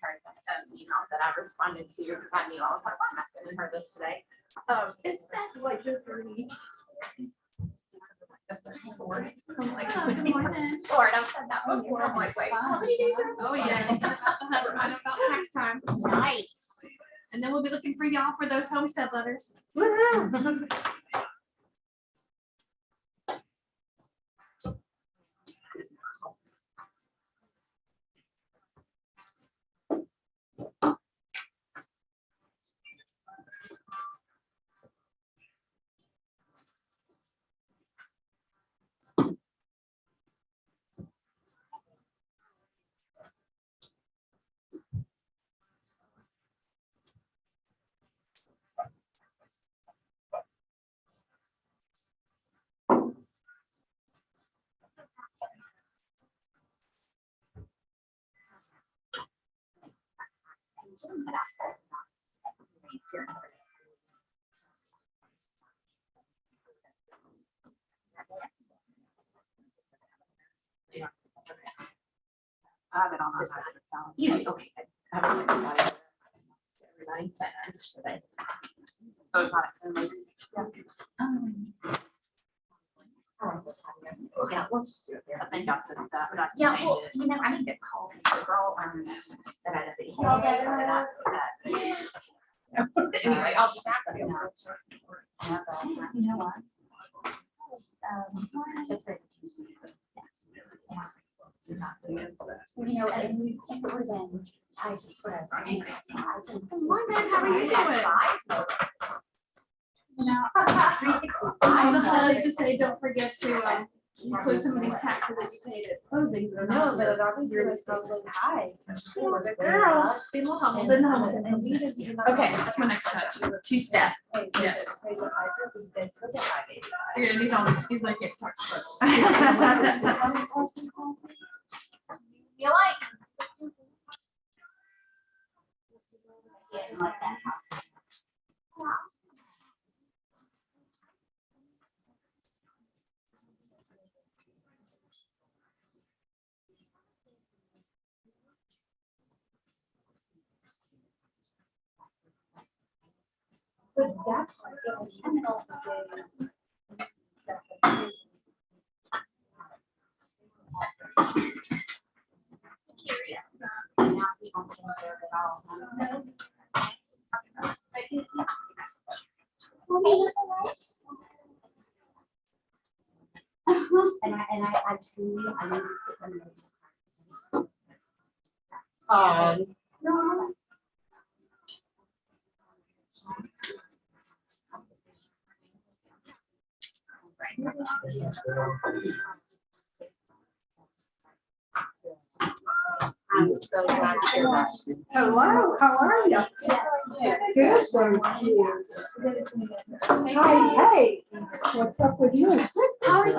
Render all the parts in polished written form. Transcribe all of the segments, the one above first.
her email that I responded to because I knew I was like, why am I sending her this today? It said like just really. Lord, I've said that before. I'm like, wait, how many days are? Oh yes, about tax time. Nice. And then we'll be looking for y'all for those homestead letters. I have it on my calendar. You do, okay. I haven't decided everybody, but I'm just today. So it's not. Yeah, let's just do it there. I think that's just that. Yeah, well, you know, I need to call this girl that I did the Anyway, I'll be back. You know what? You know, and it was in Times Square. Morning, how are you doing? No, 365. I was telling to say, don't forget to include some of these taxes that you paid at closing. But No, but it obviously was probably high. Girl, be more humble than humble. Okay, that's my next touch. Two-step. Yes. You're gonna need all these. He's like, get talk to You like? Getting like that house. But that's like the middle of the day. And I truly, I need to put them in. No. I'm so glad you're back. Hello, how are you? Good, thank you. Hi, hey, what's up with you? How are you?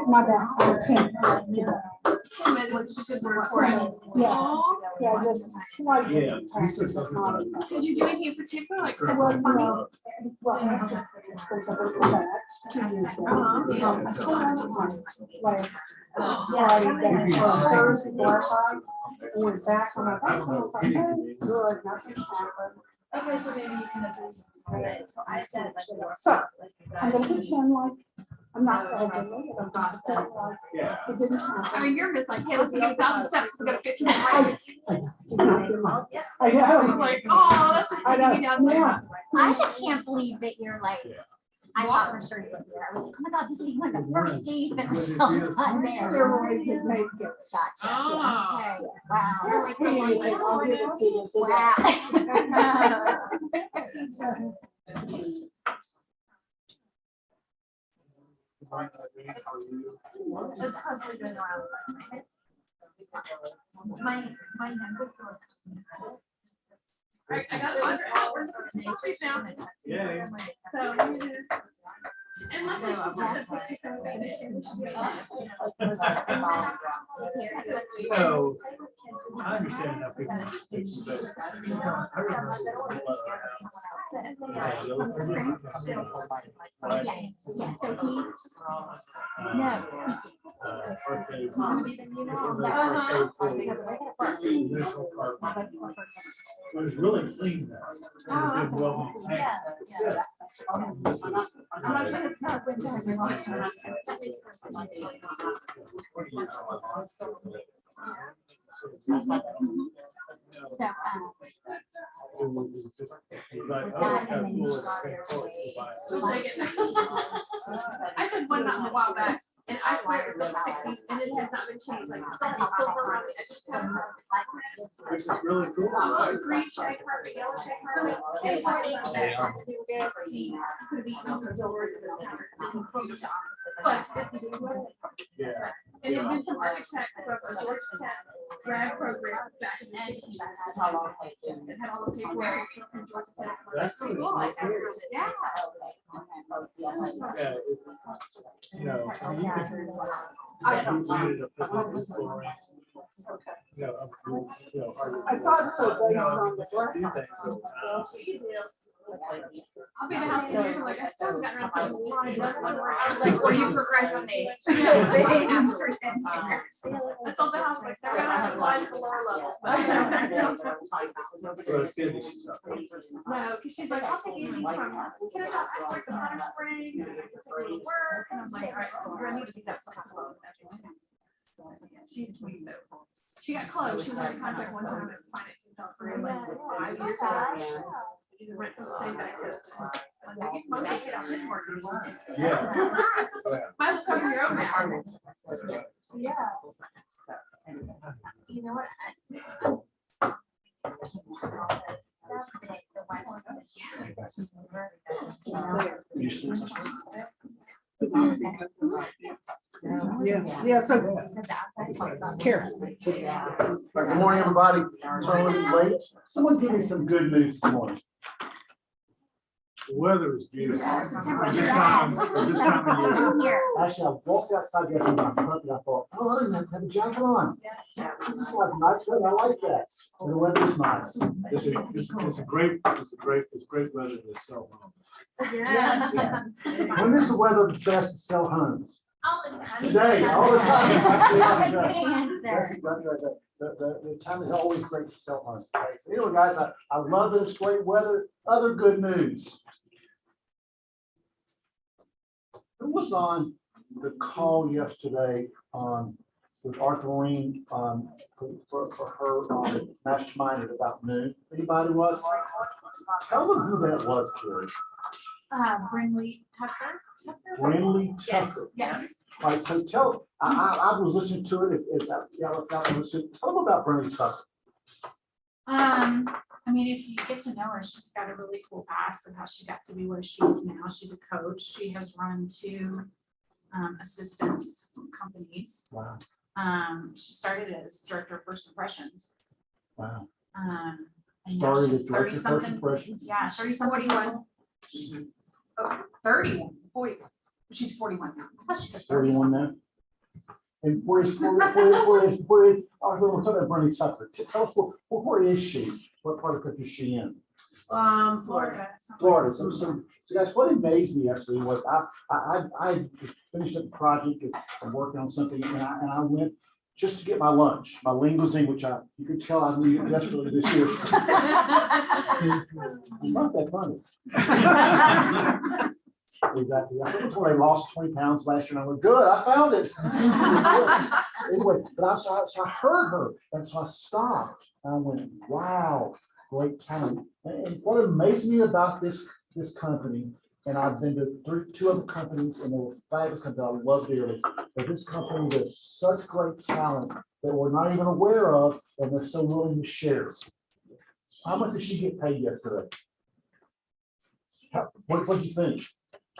My bad. Timid is a good word for it. Yeah, yeah, just slightly. Yeah, he said something about it. Did you do anything in particular, like stuff Well, like funny? well, after, of course, I went back 2 years ago. I told my last Friday, that Thursday, went back on my back, and I was like, hey, good, nothing's happened. Okay, so maybe you can appreciate. So I said So, I'm gonna pretend like I'm not overly, I'm just saying like, Yeah. it didn't I happen. mean, you're just like, hey, let's get 1,000 steps, we got a 15 minute break. I know. I'm like, oh, that's just I taking me know, down there. yeah. I just can't believe that you're like, I thought for sure you were there. I was like, oh my God, this will be one of the first days that Michelle's on there. Steroids have made it. Gotcha. Oh. Okay. Wow. Just anything, I'll give it to you. Wow. It's constantly going around. My hand was going. I got it. We're now. Yeah. So. And luckily she took the picture so we did. No, I understand how people. Yeah, so he, no, Birthdays. It was really clean though. It was well maintained. Yeah. so, I took one mountain a while back, and I swear it was like 60s, and it has not been changed. Like it's still has silver around the edges. Which is really cool. Oh, green shag carpet, yellow shag carpet. They were could have eaten all the doors of the counter. But Yeah. and it's been some architect, Georgia Tech grad program back in the 60s. It had all the paperwork from Georgia Tech. That's really Cool. cool. Yeah. Yeah, you know, you can. I ended up putting this story. You know, I thought so, based on the do things. I'll be in the house in years, I'm like, I still haven't gotten around to putting the line. I was like, were you procrastinating? Yes, they asked for 10 years. I told the house, like, they're gonna have line at the lower level. Well, it's good that she's up. No, because she's like, I'll take anything from, can I not like the Powder Springs, and I can take her to work, and I'm like, all right, so I need to see that stuff. She's sweet though. She got close, she was in contact one time and financing fell through like 5 years ago. She rent from the same guy, so. Like, you can get on this market. Yeah. Might as well start your own now. Yeah. You know what? Yeah, so careful. Good morning, everybody. Sorry I'm a little late. Someone's giving me some good news this morning. The weather is beautiful. Yes, the This temperature time of year. Actually, I walked outside yesterday in my truck and I thought, oh, I don't even have a jacket on. This is like nice weather. I like that. And the weather is nice. It's great weather to sell homes. Yes. When is the weather the best to sell homes? All the time. Today, all the time. Good That's answer. exactly right. The time is always great to sell homes. Okay, so anyway, guys, I love that it's great weather. Other good news. Who was on the call yesterday with Arthur Marine for her mastermind at about noon? Anybody was? Tell them who that was, Carrie. Brinley Tucker. Brindley Yes, Tucker. yes. All right, so I was listening to it. Tell them about Brindley Tucker. I mean, if you get to know her, she's got a really cool past of how she got to be where she is now. She's a coach. She has run 2 assistance companies. Wow, She started as director of first impressions. wow. And now Started she's as 30 director of first something. impressions. Yeah, 30 something. 31, 40. She's 41 now. I thought she said 30 41 something. now. And where is, I was talking about Brindley Tucker. Tell us where is she? What part of the country is she in? Florida. Florida. So guys, what amazed me actually was I finished up a project and I'm working on something and I went just to get my lunch, my linguine, which you could tell I needed desperately this year. It's not that funny. Exactly. I think when they lost 20 pounds last year, and I went, good, I found it. Anyway, but so I heard her, and so I stopped. And I went, wow, great talent. And what amazed me about this company, and I've been to 2 other companies, and they were fabulous companies I love dearly, but this company does such great talent that we're not even aware of, and they're so willing to share. How much did she get paid yesterday? What do you think?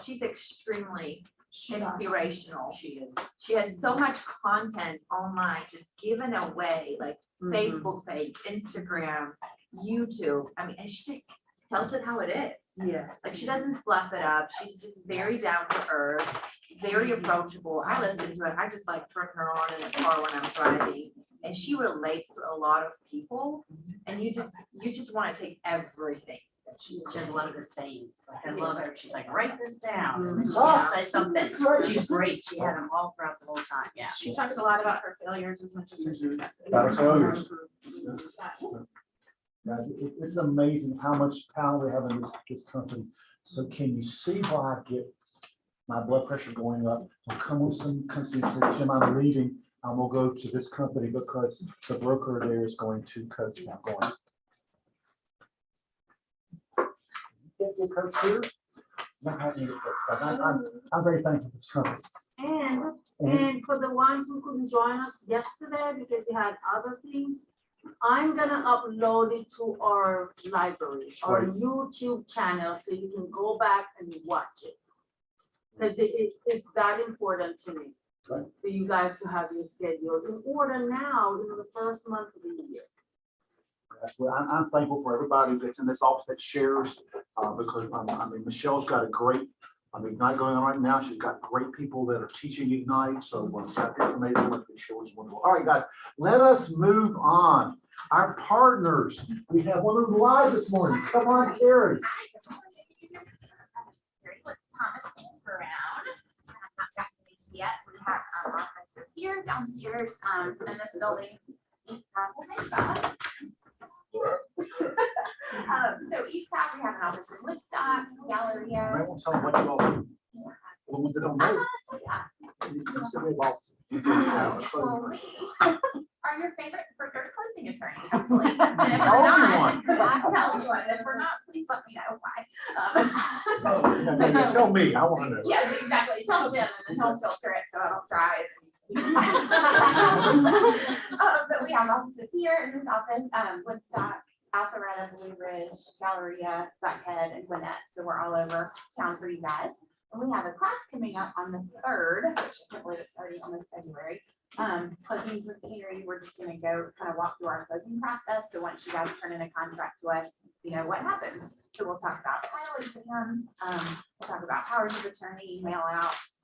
She's extremely inspirational. She is. She has so much content online, just given away, like Facebook page, Instagram, YouTube. I mean, and she just tells it how it is. Yeah. Like she doesn't fluff it up. She's just very down to earth, very approachable. I listen to it. I just like turn her on in the car when I'm driving. And she relates to a lot of people. And you just want to take everything. She has a lot of good sayings. Like I love her. She's like, write this down. And then Oh. she'll say something. She's great. She had them all throughout the whole time. Yeah. She talks a lot about her failures as much as her successes. About her failures. Guys, it's amazing how much talent we have in this company. So can you see why I get my blood pressure going up? So come with some company and say, Jim, I'm leaving. I'm gonna go to this company because the broker there is going to coach me. I'm going. Get your coach here. Not having it, but I'm very thankful for this company. And for the ones who couldn't join us yesterday because they had other things, I'm gonna upload it to our library, our Great. YouTube channel, so you can go back and watch it. Because it's that important to me, Right. for you guys to have your schedule in order now in the first month of the year. That's what I'm thankful for everybody that's in this office that shares, because I mean, Michelle's got a great, Ignite going on right now. She's got great people that are teaching Ignite. So got the information, Michelle is wonderful. All right, guys, let us move on. Our partners, we have one of them live this morning. Come on, Carrie. Thomas and Brown. I have not got to meet you yet. We have our offices here downstairs in this building. So East Side, we have an office in Woodstock, Galleria. I won't tell them what you all do. What was it on there? You said we have offices. You said we have a Well, closing. we are your favorite preferred closing attorney, hopefully. And if I we're hope not, you I'll tell you. And if we're not, please let me know why. No, tell me, I want to know. Yeah, exactly. Tell Jim and then he'll filter it so I don't try it. But we have offices here in this office, Woodstock, Alpharetta, Blue Ridge, Galleria, Buckhead, and Gwinnett. So we're all over town for you guys. And we have a class coming up on the 3rd, which I can't believe it's already almost February. Closings with Henry, we're just gonna go kind of walk through our closing process. So once you guys turn in a contract to us, you know what happens. So we'll talk about title exams, we'll talk about powers of attorney, mail outs,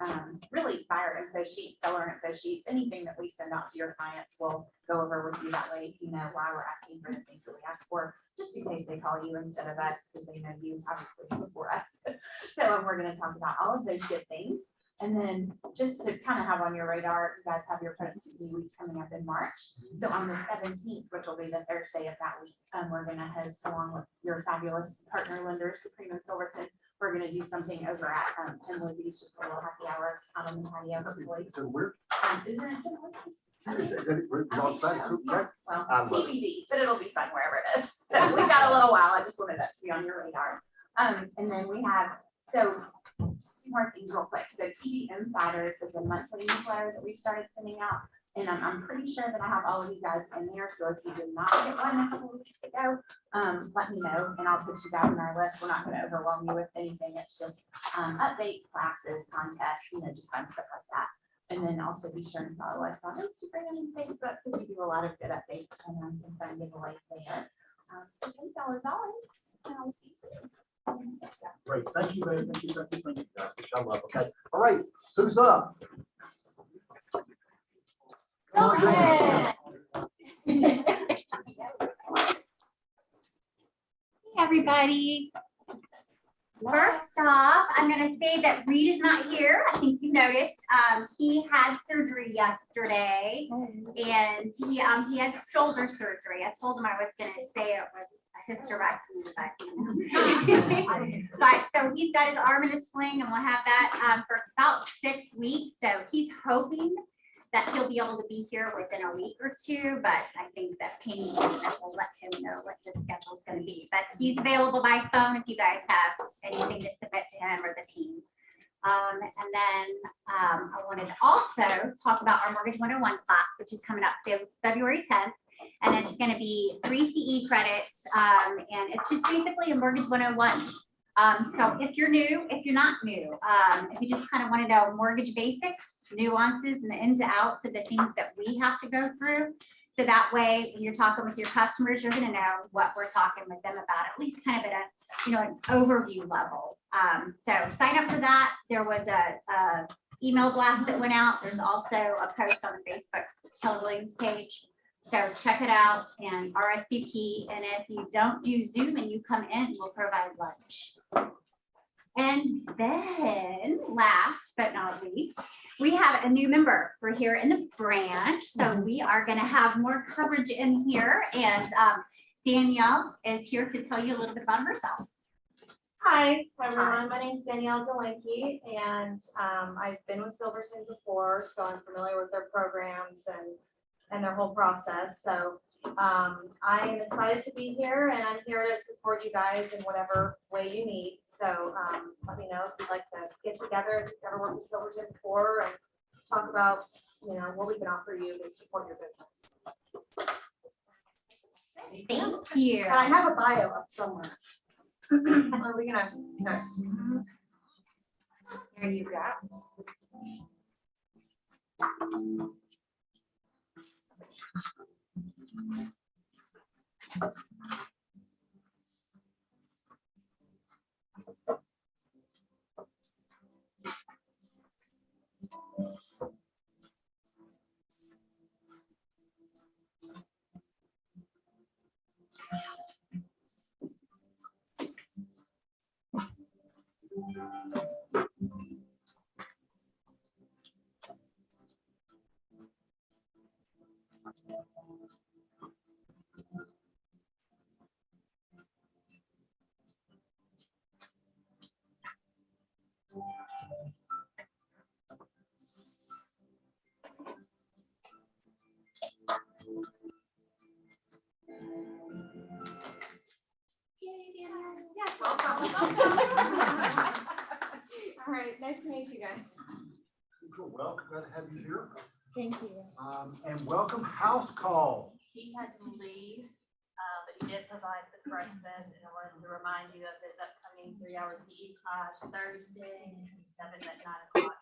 really buyer info sheets, seller info sheets, anything that we send out to your clients, we'll go over with you that way, you know, why we're asking for the things that we ask for, just in case they call you instead of us, because they know you obviously before us. So we're gonna talk about all of those good things. And then just to kind of have on your radar, you guys have your productivity week coming up in March. So on the 17th, which will be the Thursday of that week, we're going to host along with your fabulous partner lenders, Supreme and Silverton. We're going to do something over at Tim Lizzie's, just a little happy hour out on the patio, hopefully. So we're, Isn't it Tim Lizzie's? is it, we're all set? Okay. Well, I love it. TBD, but it'll be fun wherever it is. So we've got a little while. I just wanted that to be on your radar. And then we have, so two more things real quick. So TV Insiders is a monthly newsletter that we've started sending out. And I'm pretty sure that I have all of you guys in there. So if you did not get one a couple weeks ago, let me know and I'll put you guys on our list. We're not going to overwhelm you with anything. It's just updates, classes, contests, you know, just fun stuff like that. And then also be sure to follow us on Instagram and Facebook because we do a lot of good updates and some fun giveaways there. So thank y'all as always. And I'll see you soon. Great, thank you, baby. Thank you, guys. I love it. Okay, all right, who's up? Come on, Jane. Hey, everybody. First off, I'm going to say that Reed is not here. I think you noticed. He had surgery yesterday, and he had shoulder surgery. I told him I was going to say it was a hysterectomy, but so he's got his arm in a sling, and we'll have that for about 6 weeks. So he's hoping that he'll be able to be here within a week or two, but I think that Penny will let him know what the schedule is going to be. But he's available by phone if you guys have anything to submit to him or the team. And then I wanted to also talk about our Mortgage 101 class, which is coming up February 10th. And it's going to be 3 CE credits. And it's just basically a Mortgage 101. So if you're new, if you're not new, if you just kind of want to know mortgage basics, nuances, and the ins and outs of the things that we have to go through. So that way, when you're talking with your customers, you're going to know what we're talking with them about, at least kind of at an overview level. So sign up for that. There was a email blast that went out. There's also a post on the Facebook Keller Williams page. So check it out and RSVP. And if you don't do Zoom and you come in, we'll provide lunch. And then last but not least, we have a new member. We're here in the branch. So we are going to have more coverage in here. And Danielle is here to tell you a little bit about herself. Hi, everyone. My name is Danielle Delanke, and I've been with Silverton before, so I'm familiar with their programs and their whole process. So I am excited to be here, and I'm here to support you guys in whatever way you need. So let me know if you'd like to get together, if you've ever worked with Silverton before, and talk about what we can offer you to support your business. Thank you. And I have a bio up somewhere. Are we gonna? No. There you go. Yes, welcome. All right, nice to meet you guys. Welcome, glad to have you here. Thank you. And welcome house call. He had to leave, but he did provide the breakfast, and I wanted to remind you of his upcoming 3-hour CE class Thursday, 7 at 9 o'clock.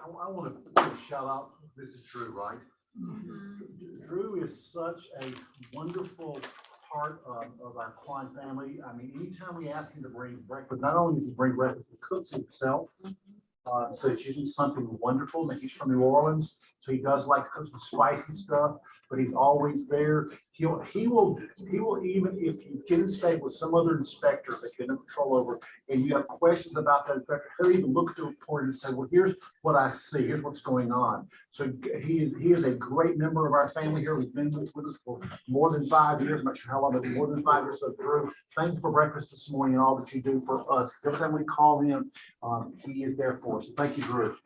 I want to give a shout out. This is Drew, right? Drew is such a wonderful part of our Klein family. I mean, anytime we ask him to bring breakfast, not only does he bring breakfast, he cooks it himself. So it's usually something wonderful. And he's from New Orleans, so he does like to cook some spicy stuff, but he's always there. He will even, if you get in state with some other inspector that you have control over, and you have questions about that inspector, he'll even look at the report and say, well, here's what I see, here's what's going on. So he is a great member of our family here. He's been with us for more than 5 years. I'm not sure how long, but more than 5 years. So Drew, thank you for breakfast this morning and all that you do for us. Every time we call him, he is there for us. So thank you, Drew.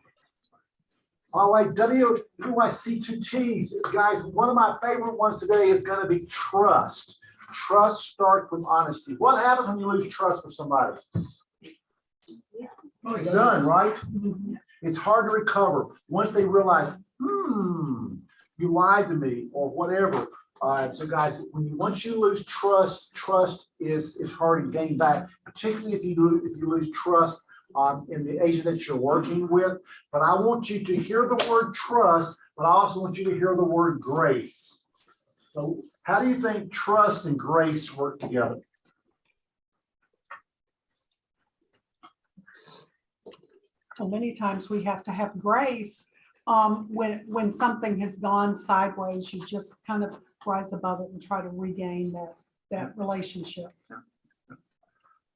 All right, WYC2Ts, guys, one of my favorite ones today is going to be trust. Trust starts with honesty. What happens when you lose trust for somebody? It's done, right? It's hard to recover once they realize, you lied to me or whatever. So guys, once you lose trust, trust is hard to gain back, particularly if you lose trust in the agent that you're working with. But I want you to hear the word trust, but I also want you to hear the word grace. So how do you think trust and grace work together? Well, many times we have to have grace when something has gone sideways. You just kind of rise above it and try to regain that relationship.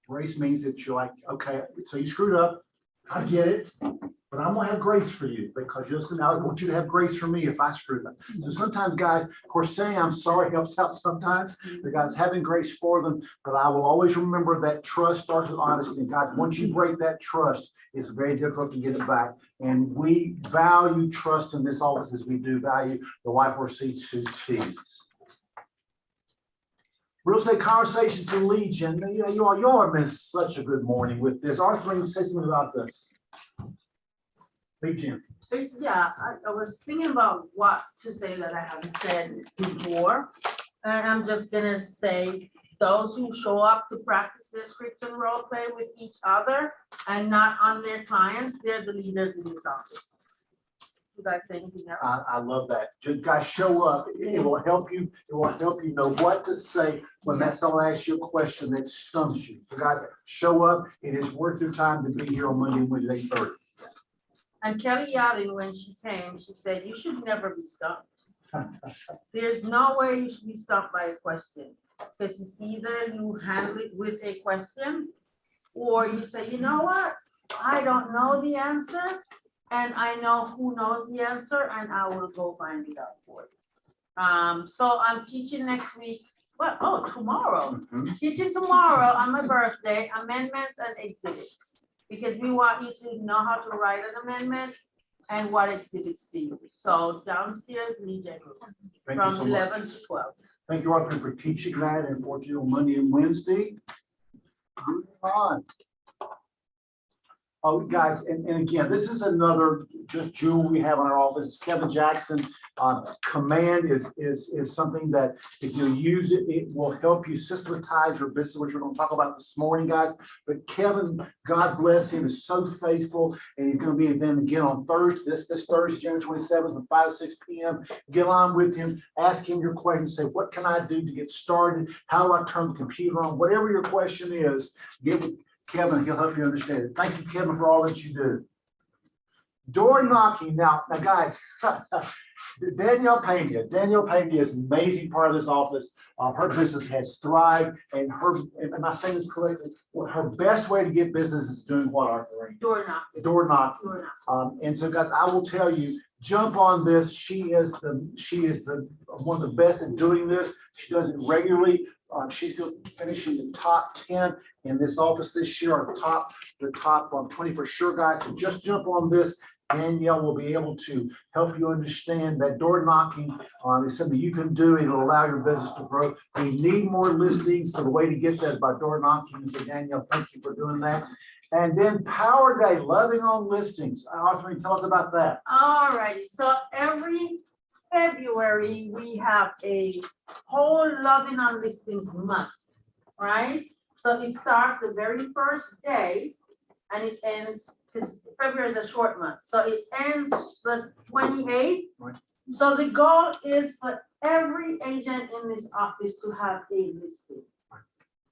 Grace means that you're like, okay, so you screwed up, I get it, but I'm gonna have grace for you because you listen, I want you to have grace for me if I screwed up. So sometimes guys, of course, saying I'm sorry helps out sometimes, the guys having grace for them, but I will always remember that trust starts with honesty. And guys, once you break that trust, it's very difficult to get it back. And we value trust in this office as we do value the Y4C2Ts. Real estate conversations in Legion. You all have missed such a good morning with this. Arthur, say something about this. Legion. Yeah, I was thinking about what to say that I haven't said before. And I'm just gonna say, those who show up to practice their script and role play with each other and not on their clients, they're the leaders in this office. you guys say anything else? I love that. Just guys, show up. It will help you. It will help you know what to say when that someone asks you a question that stumps you. So guys, show up. It is worth your time to be here on Monday and Wednesday, 8:30. And Kelly Yachting, when she came, she said, you should never be stumped. There's no way you should be stumped by a question. This is either you handle it with a question, or you say, you know what? I don't know the answer, and I know who knows the answer, and I will go find it out for you. So I'm teaching next week. What? Oh, tomorrow. Teaching tomorrow on my birthday, amendments and exhibits. Because we want you to know how to write an amendment and what exhibits to use. So downstairs, Legion Room, Thank you from so 11 much. to 12. Thank you, Arthur, for teaching that and for you on Monday and Wednesday. Moving on. Oh, guys, and again, this is another just jewel we have in our office. Kevin Jackson. Command is something that if you use it, it will help you systematize your business, which we're going to talk about this morning, guys. But Kevin, God bless him, is so faithful, and he's going to be then again on Thursday, this Thursday, January 27th, from 5 to 6 p.m. Get on with him, ask him your question, say, what can I do to get started? How do I turn the computer on? Whatever your question is, get with Kevin, he'll help you understand it. Thank you, Kevin, for all that you do. Door knocking. Now guys, Danielle Pena is an amazing part of this office. Her business has thrived, and am I saying this correctly? Her best way to get business is doing what, Arthur? Door knocking. Door knocking. And so, guys, I will tell you, jump on this. She is the one of the best at doing this. She does it regularly. She's finishing the top 10 in this office this year, or the top 20 for sure, guys. So just jump on this. Danielle will be able to help you understand that door knocking is something you can do. It'll allow your business to grow. We need more listings, so the way to get that is by door knocking. So Danielle, thank you for doing that. And then Power Day, loving on listings. Arthur, tell us about that. All righty. So every February, we have a whole loving on listings month, right? So it starts the very first day and it ends, because February is a short month. So it ends the 28th. Right. So the goal is for every agent in this office to have a listing.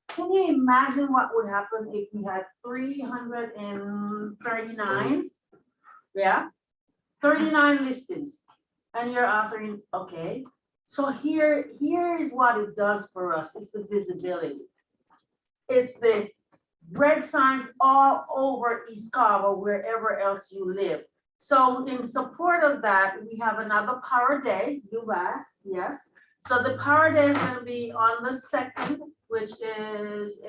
Can you imagine what would happen if we had 339? Yeah, 39 listings. And you're offering, okay. So here is what it does for us. It's the visibility. It's the red signs all over East Cabo, wherever else you live. So in support of that, we have another Power Day, you asked, yes. So the Power Day is gonna be on the 2nd, which is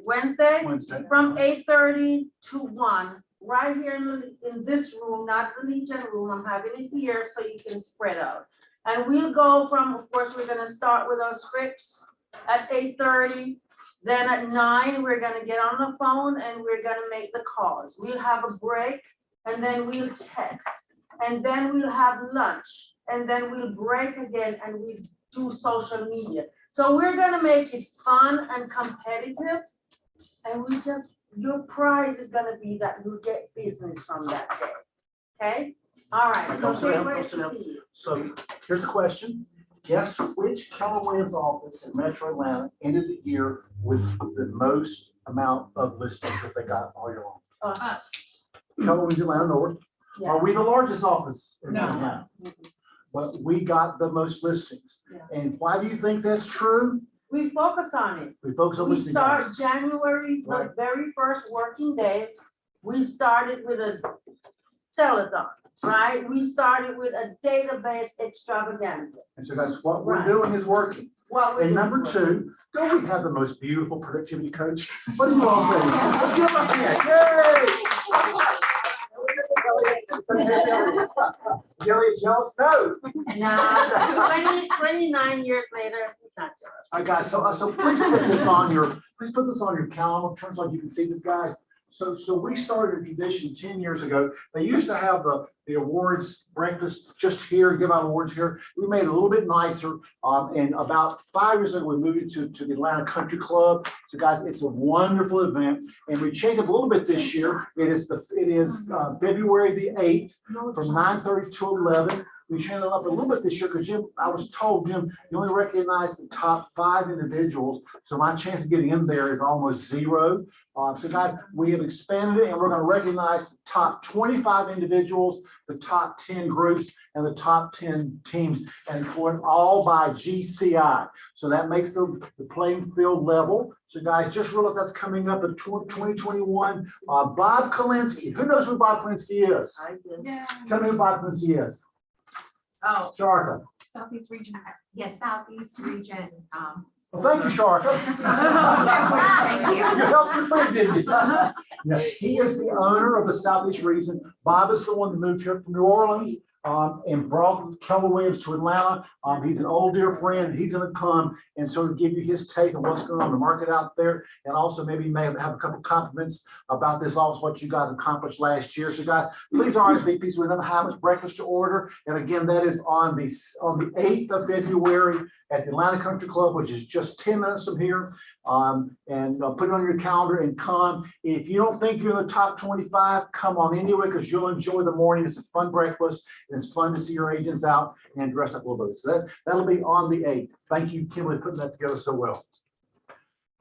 Wednesday, from 8:30 to 1. Right here in this room, not the Legion room. I'm having it here so you can spread out. And we'll go from, of course, we're gonna start with our scripts at 8:30. Then at 9, we're gonna get on the phone and we're gonna make the calls. We'll have a break and then we'll text. And then we'll have lunch and then we'll break again and we'll do social media. So we're gonna make it fun and competitive. And your prize is gonna be that you get business from that day, okay? All right, so great way to see you. So here's the question. Guess which Keller Williams office in Metro Atlanta ended the year with the most amount of listings that they got all year long? Us. Keller Williams Atlanta North. Yeah. Are we the largest office in No. Atlanta? But we got the most listings. Yeah. And why do you think that's true? We focus on it. We focus on We listings. start January, the Right. very first working day, we started with a telethon, right? We started with a database extravaganza. And so that's what we're Right. doing is working. What we're And doing number is 2, don't we have the most beautiful productivity coach? What do you all think? Let's give them a hand. Yay! Jealous? No. Nah, 29 years later, it's not jealous. Guys, so please put this on your calendar. Turns out you can see this, guys. So we started a tradition 10 years ago. They used to have the awards breakfast just here, give out awards here. We made it a little bit nicer. And about 5 years ago, we moved it to the Atlanta Country Club. So guys, it's a wonderful event. And we changed it a little bit this year. It is February the 8th from 9:30 to 11. We changed it up a little bit this year because Jim, I was told, Jim, you only recognize the top 5 individuals. So my chance of getting in there is almost zero. So guys, we have expanded it and we're going to recognize the top 25 individuals, the top 10 groups, and the top 10 teams, and all by GCI. So that makes the playing field level. So guys, just realize that's coming up in 2021. Bob Kalinsky. Who knows who Bob Kalinsky is? I did. Yeah. Tell me who Bob Kalinsky is. Oh, Sharka. Southeast region. yes, Southeast region. Well, thank you, Sharka. Thank you. You helped your friend, didn't you? Yeah, he is the owner of the Southeast region. Bob is the one that moved here from New Orleans and brought Keller Williams to Atlanta. He's an old dear friend. He's going to come and sort of give you his take on what's going on in the market out there. And also maybe you may have a couple compliments about this office, what you guys accomplished last year. So guys, please RSVP so we know how much breakfast to order. And again, that is on the 8th of February at the Atlanta Country Club, which is just 10 minutes from here. And put it on your calendar and come. If you don't think you're in the top 25, come on anyway, because you'll enjoy the morning. It's a fun breakfast. And it's fun to see your agents out and dress up a little bit. So that'll be on the 8th. Thank you, Kimberly, for putting that together so well.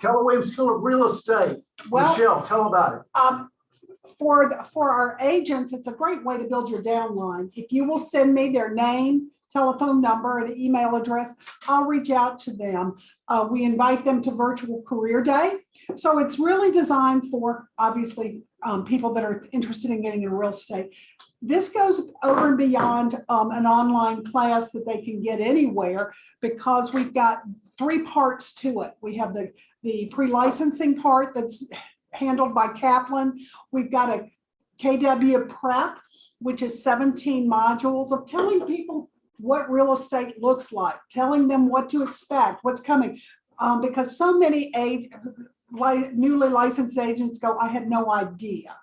Keller Williams School of Real Estate. Well, Michelle, tell them about it. For our agents, it's a great way to build your downline. If you will send me their name, telephone number, and email address, I'll reach out to them. We invite them to Virtual Career Day. So it's really designed for, obviously, people that are interested in getting into real estate. This goes over and beyond an online class that they can get anywhere, because we've got 3 parts to it. We have the pre-licensing part that's handled by Kaplan. We've got a KW prep, which is 17 modules of telling people what real estate looks like, telling them what to expect, what's coming. Because so many newly licensed agents go, I had no idea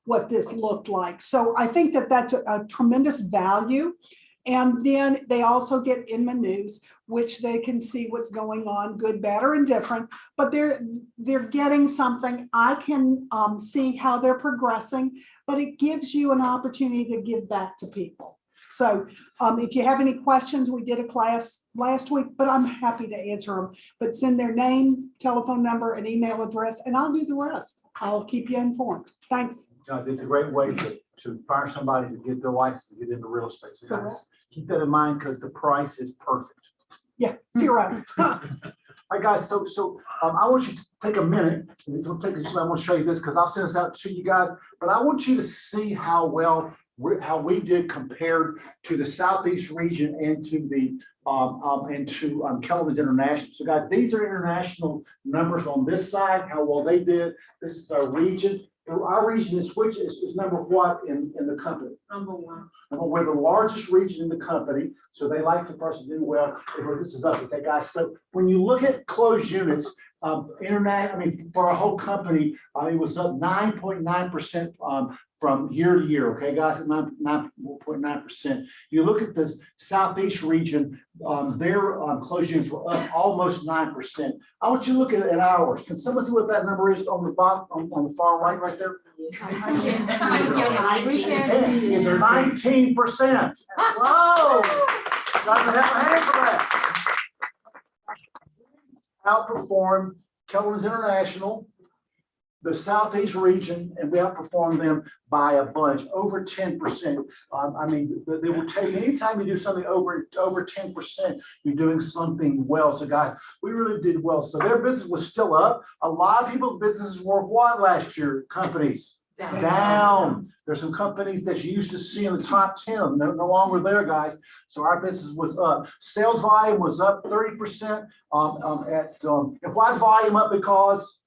what this looked like. So I think that that's a tremendous value. And then they also get Inma News, which they can see what's going on, good, bad, or indifferent, but they're getting something. I can see how they're progressing, but it gives you an opportunity to give back to people. So if you have any questions, we did a class last week, but I'm happy to answer them. But send their name, telephone number, and email address, and I'll do the rest. I'll keep you informed. Thanks. Guys, it's a great way to find somebody to get their license to get into real estate. So guys, keep that in mind because the price is perfect. Yeah, zero. All right, guys, so I want you to take a minute, and it's gonna take I'm gonna show you this because I'll send this out to you guys, but I want you to see how we did compared to the Southeast region and to the Keller Williams International. So guys, these are international numbers on this side, how well they did. This is our region. Our region is number what in the company? Number 1. We're the largest region in the company, so they like for us to do well. This is us, okay, guys. So when you look at closed units, for our whole company, it was up 9.9% from year to year. Okay, guys, at 9.9%. You look at the Southeast region, their closed units were up almost 9%. I want you to look at ours. Can someone see what that number is on the bottom, on the far right there? It's 19%. Whoa! Guys, have a hand for that. Outperformed Keller Williams International, the Southeast region, and we outperformed them by a bunch, over 10%. They will take, anytime you do something over 10%, you're doing something well. So guys, we really did well. So their business was still up. A lot of people's businesses were what last year? Companies down. There's some companies that you used to see in the top 10. They're no longer there, guys. So our business was up. Sales volume was up 30%. And why is volume up? Because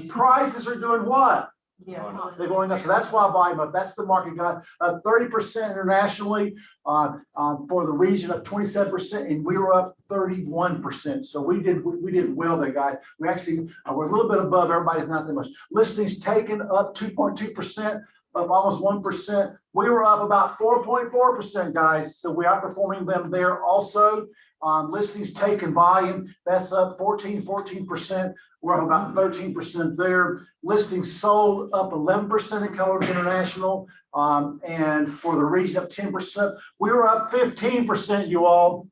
prices are doing what? They're going up, so that's why volume up, that's the market got 30% internationally, for the region up 27%, and we were up 31%. So we did well there, guys. We actually, we're a little bit above everybody, not that much. Listings taken up 2.2%, up almost 1%. We were up about 4.4%, guys, so we are outperforming them there also. Listings taken volume, that's up 14%. We're up about 13% there. Listings sold up 11% in Colors International. And for the region up 10%. We were up 15%, you all.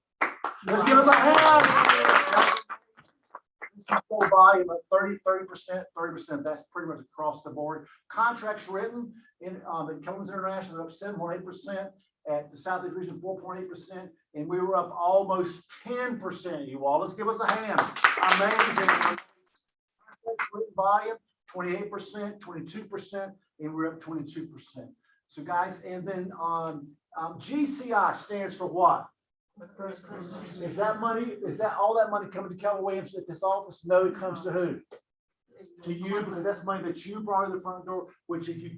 Let's give us a hand. Full volume of 30%. That's pretty much across the board. Contracts written in Colors International up 7.8%. At the Southeast region, 4.8%, and we were up almost 10%, you all. Let's give us a hand. Amazing. Volume, 28%, 22%, and we're up 22%. So guys, and then GCI stands for what? Is that money, all that money coming to Keller Williams at this office? No, it comes to who? To you, because that's money that you brought to the front door, which if you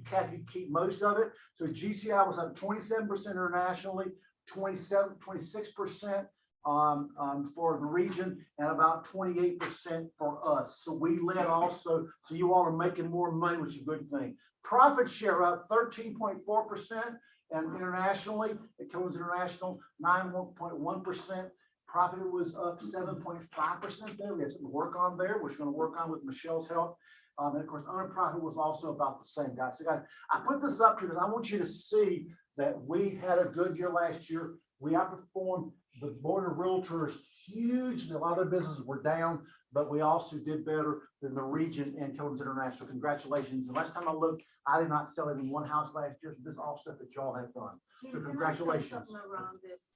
keep most of it. So GCI was up 27% internationally, 26% for the region, and about 28% for us. So we led also, so you all are making more money, which is a good thing. Profit share up 13.4%, and internationally, it comes international 9.1%. Profit was up 7.5% there. We had something to work on there, which we're going to work on with Michelle's help. And of course, earned profit was also about the same, guys. So guys, I put this up here because I want you to see that we had a good year last year. We outperformed the board of realtors hugely. A lot of their businesses were down, but we also did better than the region and Children's International. Congratulations. The last time I looked, I did not sell even one house last year. So this is all stuff that y'all have done. So congratulations. Around this.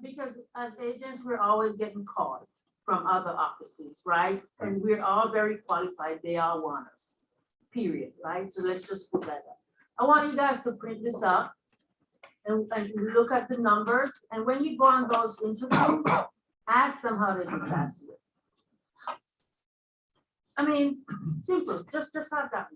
Because as agents, we're always getting called from other offices, right? And we're all very qualified. They all want us, period, right? So let's just put that up. I want you guys to print this up and look at the numbers. And when you go on those interviews, ask them how they did last year. I mean, simple, just have that.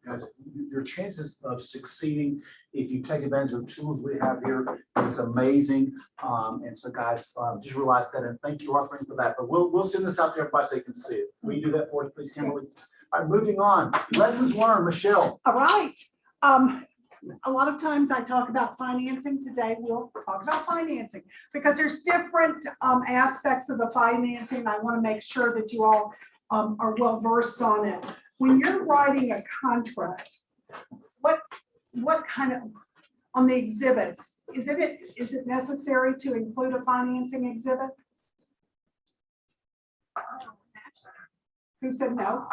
Guys, your chances of succeeding if you take advantage of the tools we have here is amazing. And so guys, just realize that, and thank you, Arthur, for that. But we'll send this out to everybody so they can see it. Will you do that for us, please, Kimberly? All right, moving on. Lessons learned, Michelle. All right. A lot of times I talk about financing. Today we'll talk about financing because there's different aspects of the financing. I want to make sure that you all are well versed on it. When you're writing a contract, what kind of, on the exhibits, is it necessary to include a financing exhibit? Who said no?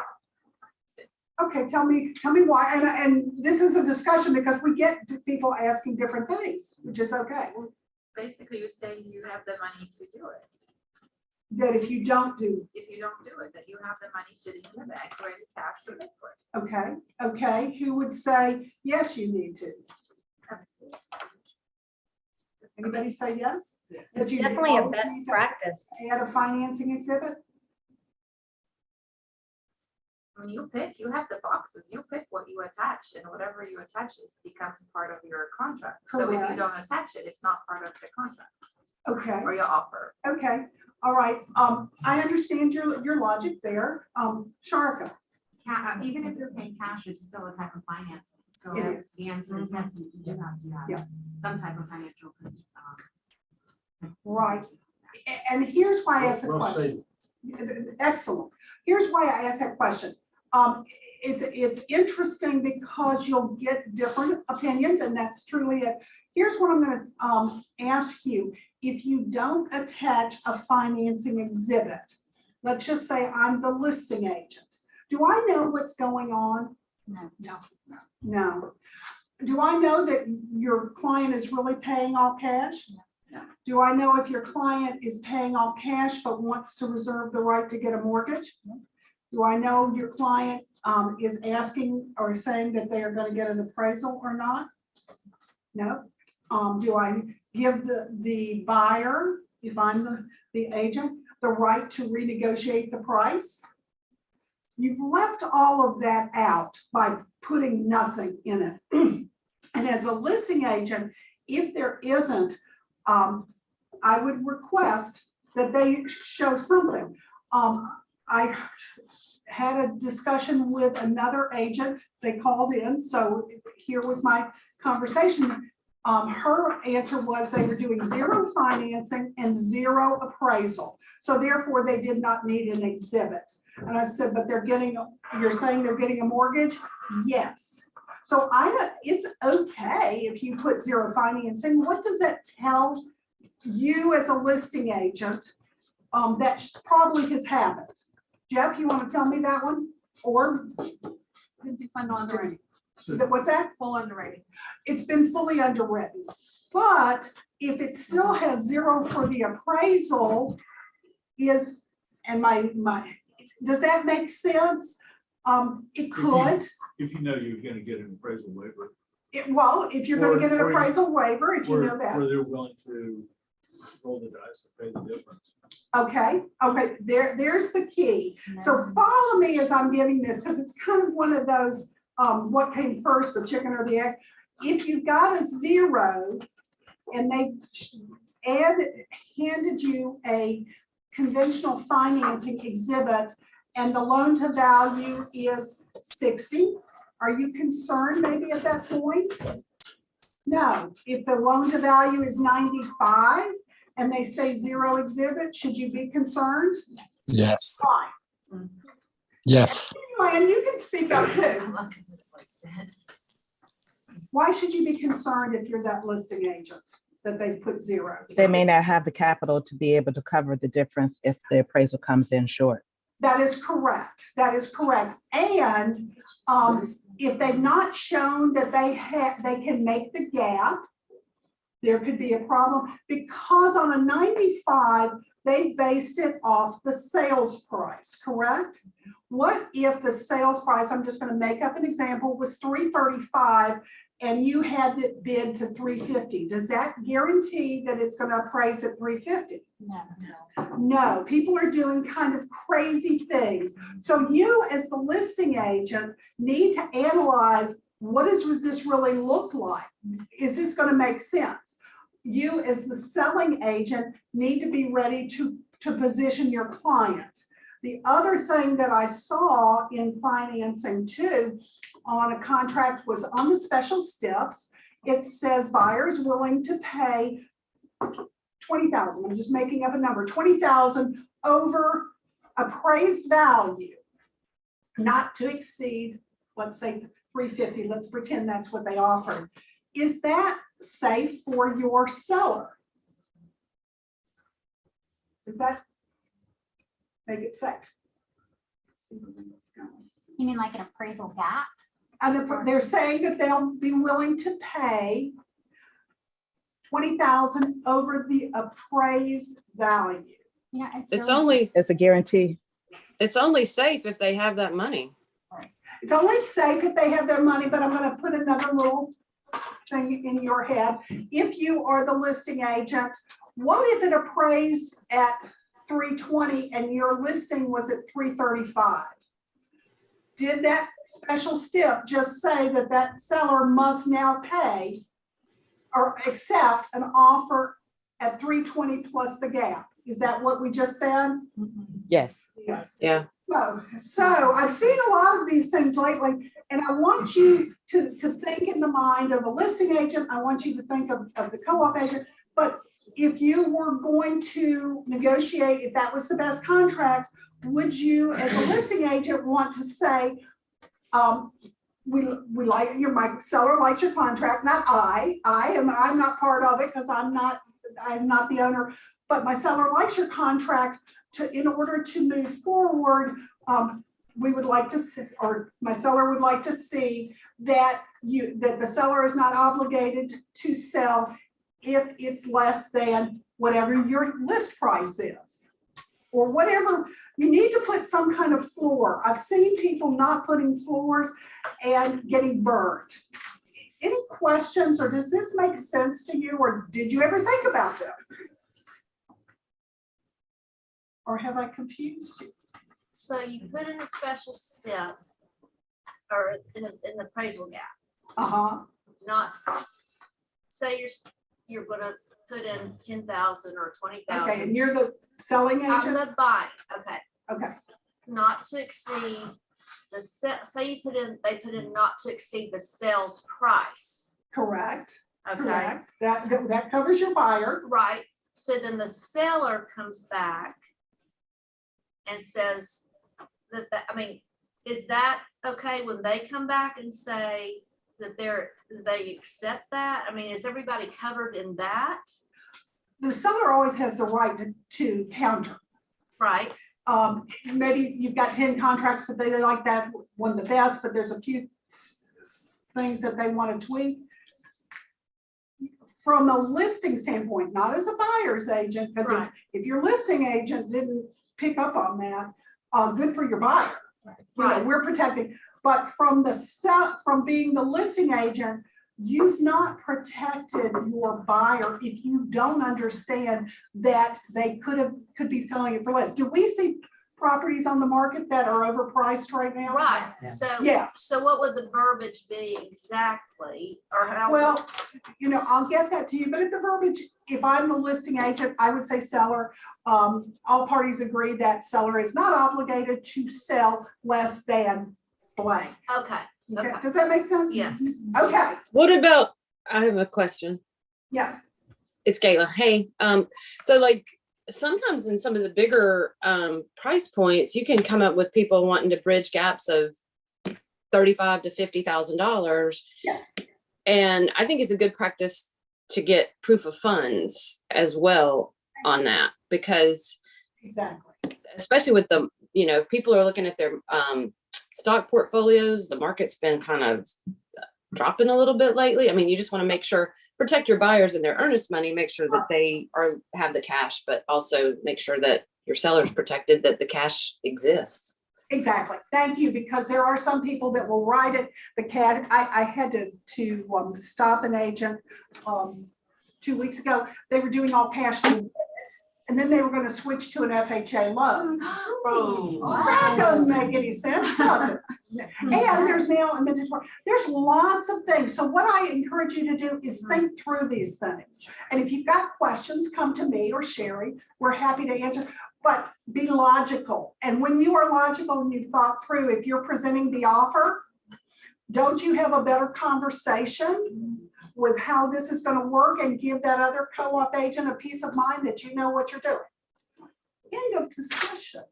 Okay, tell me why. And this is a discussion because we get people asking different things, which is okay. Basically, you're saying you have the money to do it. That if you don't do it, that you have the money sitting in the bank ready cash to pay for it. Okay, who would say, yes, you need to? Anybody say yes? It's definitely a best practice. Add a financing exhibit? When you pick, you have the boxes, you pick what you attach, and whatever you attach becomes part of your contract. So if you don't attach it, it's not part of the contract. Okay. Or your offer. Okay. All right. I understand your logic there. Sharika. Even if you're paying cash, it's still a type of financing. So It is. the answer is yes, you do have to have some type of financial. Right. And here's why I asked the question. Excellent. Here's why I asked that question. It's interesting because you'll get different opinions, and that's truly it. Here's what I'm going to ask you. If you don't attach a financing exhibit, let's just say I'm the listing agent. Do I know what's going on? No. Do I know that your client is really paying all cash? No. Do I know if your client is paying all cash but wants to reserve the right to get a mortgage? No. Do I know your client is asking or saying that they are going to get an appraisal or not? No. Do I give the buyer, if I'm the agent, the right to renegotiate the price? You've left all of that out by putting nothing in it. And as a listing agent, if there isn't, I would request that they show something. I had a discussion with another agent. They called in, so here was my conversation. Her answer was they were doing zero financing and zero appraisal. So therefore they did not need an exhibit. And I said, but you're saying they're getting a mortgage? Yes. So it's okay if you put zero financing. What does that tell you as a listing agent? That probably has happened. Jeff, you want to tell me that one? Or Fund underwriting, what's that? full underwriting. It's been fully underwritten. But if it still has zero for the appraisal, does that make sense? It could. If you know you're gonna get an appraisal waiver. Well, if you're gonna get an appraisal waiver, if you know that. Where they're willing to roll the dice to pay the difference. Okay, there's the key. So follow me as I'm giving this, because it's kind of one of those, what came first, the chicken or the egg? If you've got a zero and they handed you a conventional financing exhibit and the loan to value is 60, are you concerned maybe at that point? No. If the loan to value is 95 and they say zero exhibit, should you be concerned? Yes. Why? Yes. And you can speak up too. Why should you be concerned if you're that listing agent that they put zero? They may not have the capital to be able to cover the difference if the appraisal comes in short. That is correct. That is correct. And if they've not shown that they can make the gap, there could be a problem, because on a 95, they based it off the sales price, correct? What if the sales price, I'm just going to make up an example, was $335 and you had it bid to $350? Does that guarantee that it's going to appraise at $350? No, people are doing kind of crazy things. So you as the listing agent need to analyze, what does this really look like? Is this going to make sense? You as the selling agent need to be ready to position your client. The other thing that I saw in financing too on a contract was on the special steps. It says buyers willing to pay $20,000. I'm just making up a number, $20,000 over appraised value, not to exceed, let's say $350. Let's pretend that's what they offered. Is that safe for your seller? Does that make it safe? Let's see where it's going. You mean like an appraisal gap? And they're saying that they'll be willing to pay $20,000 over the appraised value. Yeah, It's a guarantee. It's only safe if they have that money. It's only safe if they have their money, but I'm going to put another little thing in your head. If you are the listing agent, what if it appraised at $320 and your listing was at $335? Did that special step just say that that seller must now pay or accept an offer at $320 plus the gap? Is that what we just said? Yes. Yes. Yeah. So I've seen a lot of these things lately, and I want you to think in the mind of a listing agent. I want you to think of the co-op agent. But if you were going to negotiate, if that was the best contract, would you, as a listing agent, want to say, we like my seller likes your contract, not I'm not part of it because I'm not the owner, but my seller likes your contract. In order to move forward, we would like to see, or my seller would like to see that the seller is not obligated to sell if it's less than whatever your list price is, or whatever. You need to put some kind of floor. I've seen people not putting floors and getting burned. Any questions, or does this make sense to you, or did you ever think about this? Or have I confused you? So you put in a special step or in an appraisal gap, Uh-huh, not, say you're gonna put in 10,000 or okay, 20,000. and you're the selling I'm agent? the buyer, okay, Okay, not to exceed the say you they put in not to exceed the sales price, correct, okay? correct. That covers your buyer. Right, so then the seller comes back and says that, I mean, is that okay when they come back and say that they accept that? I mean, is everybody covered in that? The seller always has the right to counter. Right, Maybe you've got 10 contracts, but they like that one the best, but there's a few things that they want to tweak. From a listing standpoint, not as a buyer's agent, because Right. if your listing agent didn't pick up on that, good for your buyer. You know, Right. we're protecting, but from from being the listing agent, you've not protected your buyer if you don't understand that they could be selling it for less. Do we see properties on the market that are overpriced right now? right, so. Yes. So what would the verbiage be exactly, or how? Well, you know, I'll get that to you, but at the verbiage, if I'm the listing agent, I would say seller. All parties agree that seller is not obligated to sell less than blank. Okay, Okay, okay, does that make sense? yes. Okay, What about, I have a question. yes, It's Gayla. Hey, so like sometimes in some of the bigger price points, you can come up with people wanting to bridge gaps of $35,000 to $50,000. yes, And I think it's a good practice to get proof of funds as well on that, because exactly. especially with the, you know, people are looking at their stock portfolios, the market's been kind of dropping a little bit lately. I mean, you just want to make sure, protect your buyers and their earnest money, make sure that they have the cash, but also make sure that your seller's protected, that the cash exists. Exactly. Thank you, because there are some people that will write it. I had to stop an agent 2 weeks ago. They were doing all cash and then they were going to switch to an FHA loan. That doesn't make any sense, does it? And there's now a mandatory, there's lots of things. So what I encourage you to do is think through these things. And if you've got questions, come to me or Sherry. We're happy to answer, but be logical. And when you are logical and you've thought through, if you're presenting the offer, don't you have a better conversation with how this is going to work and give that other co-op agent a peace of mind that you know what you're doing? End of discussion.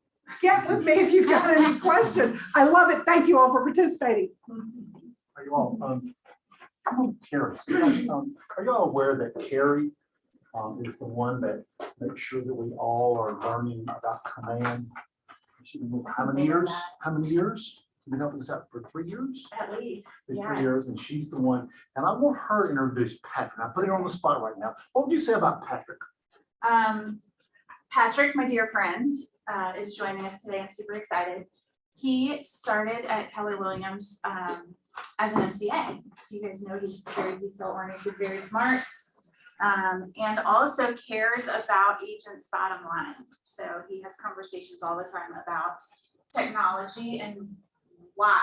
Get with me if you've got any question. I love it. Thank you all for participating. Are you all, I'm curious, are y'all aware that Carrie is the one that makes sure that we all are learning about command? She's been with how many years? How many years? You've been helping us out for 3 years? At least, These yeah. 3 years, and she's the one, and I want her to introduce Patrick. I put her on the spot right now. What would you say about Patrick? Patrick, my dear friend, is joining us today. I'm super excited. He started at Keller Williams as an MCA. So you guys know he's very detail oriented, very smart, and also cares about agents' bottom line. So he has conversations all the time about technology and why,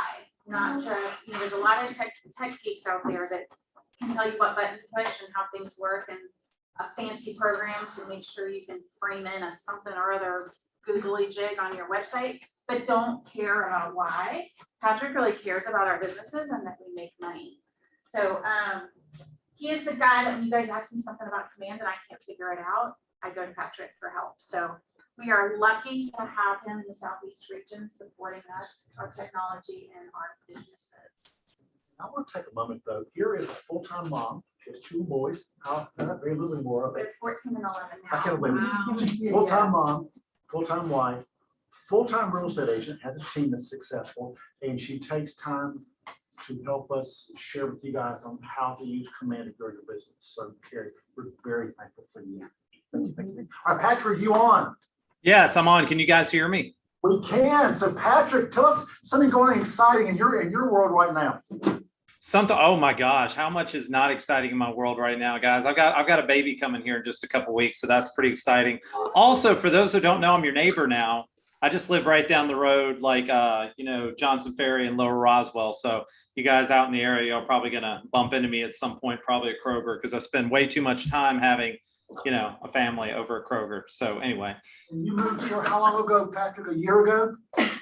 not just, you know, there's a lot of tech geeks out there that can tell you what button to push and how things work and a fancy program to make sure you can frame in a something or other googly jig on your website, but don't care about why. Patrick really cares about our businesses and that we make money. So he is the guy that when you guys ask me something about command and I can't figure it out, I go to Patrick for help. So we are lucky to have him in the Southeast region supporting us, our technology and our businesses. I want to take a moment though. Here is a full-time mom. She has 2 boys. I'll very little more of it. They're 14 and 11 now. I can't believe it. Wow. Full-time mom, full-time wife, full-time real estate agent, has a team that's successful, and she takes time to help us share with you guys on how to use command to grow your business. So Carrie, we're very thankful for you. Thank you, thank you. All right, Patrick, you on? Yes, I'm on. Can you guys hear me? We can. So Patrick, tell us something going exciting in your world right now. Something, oh my gosh, how much is not exciting in my world right now, guys? I've got a baby coming here in just a couple weeks, so that's pretty exciting. Also, for those who don't know, I'm your neighbor now. I just live right down the road, like, Johnson Ferry and Lower Roswell. So you guys out in the area are probably going to bump into me at some point, probably at Kroger, because I spend way too much time having, a family over at Kroger. So anyway. And you moved here how long ago, Patrick? A year ago?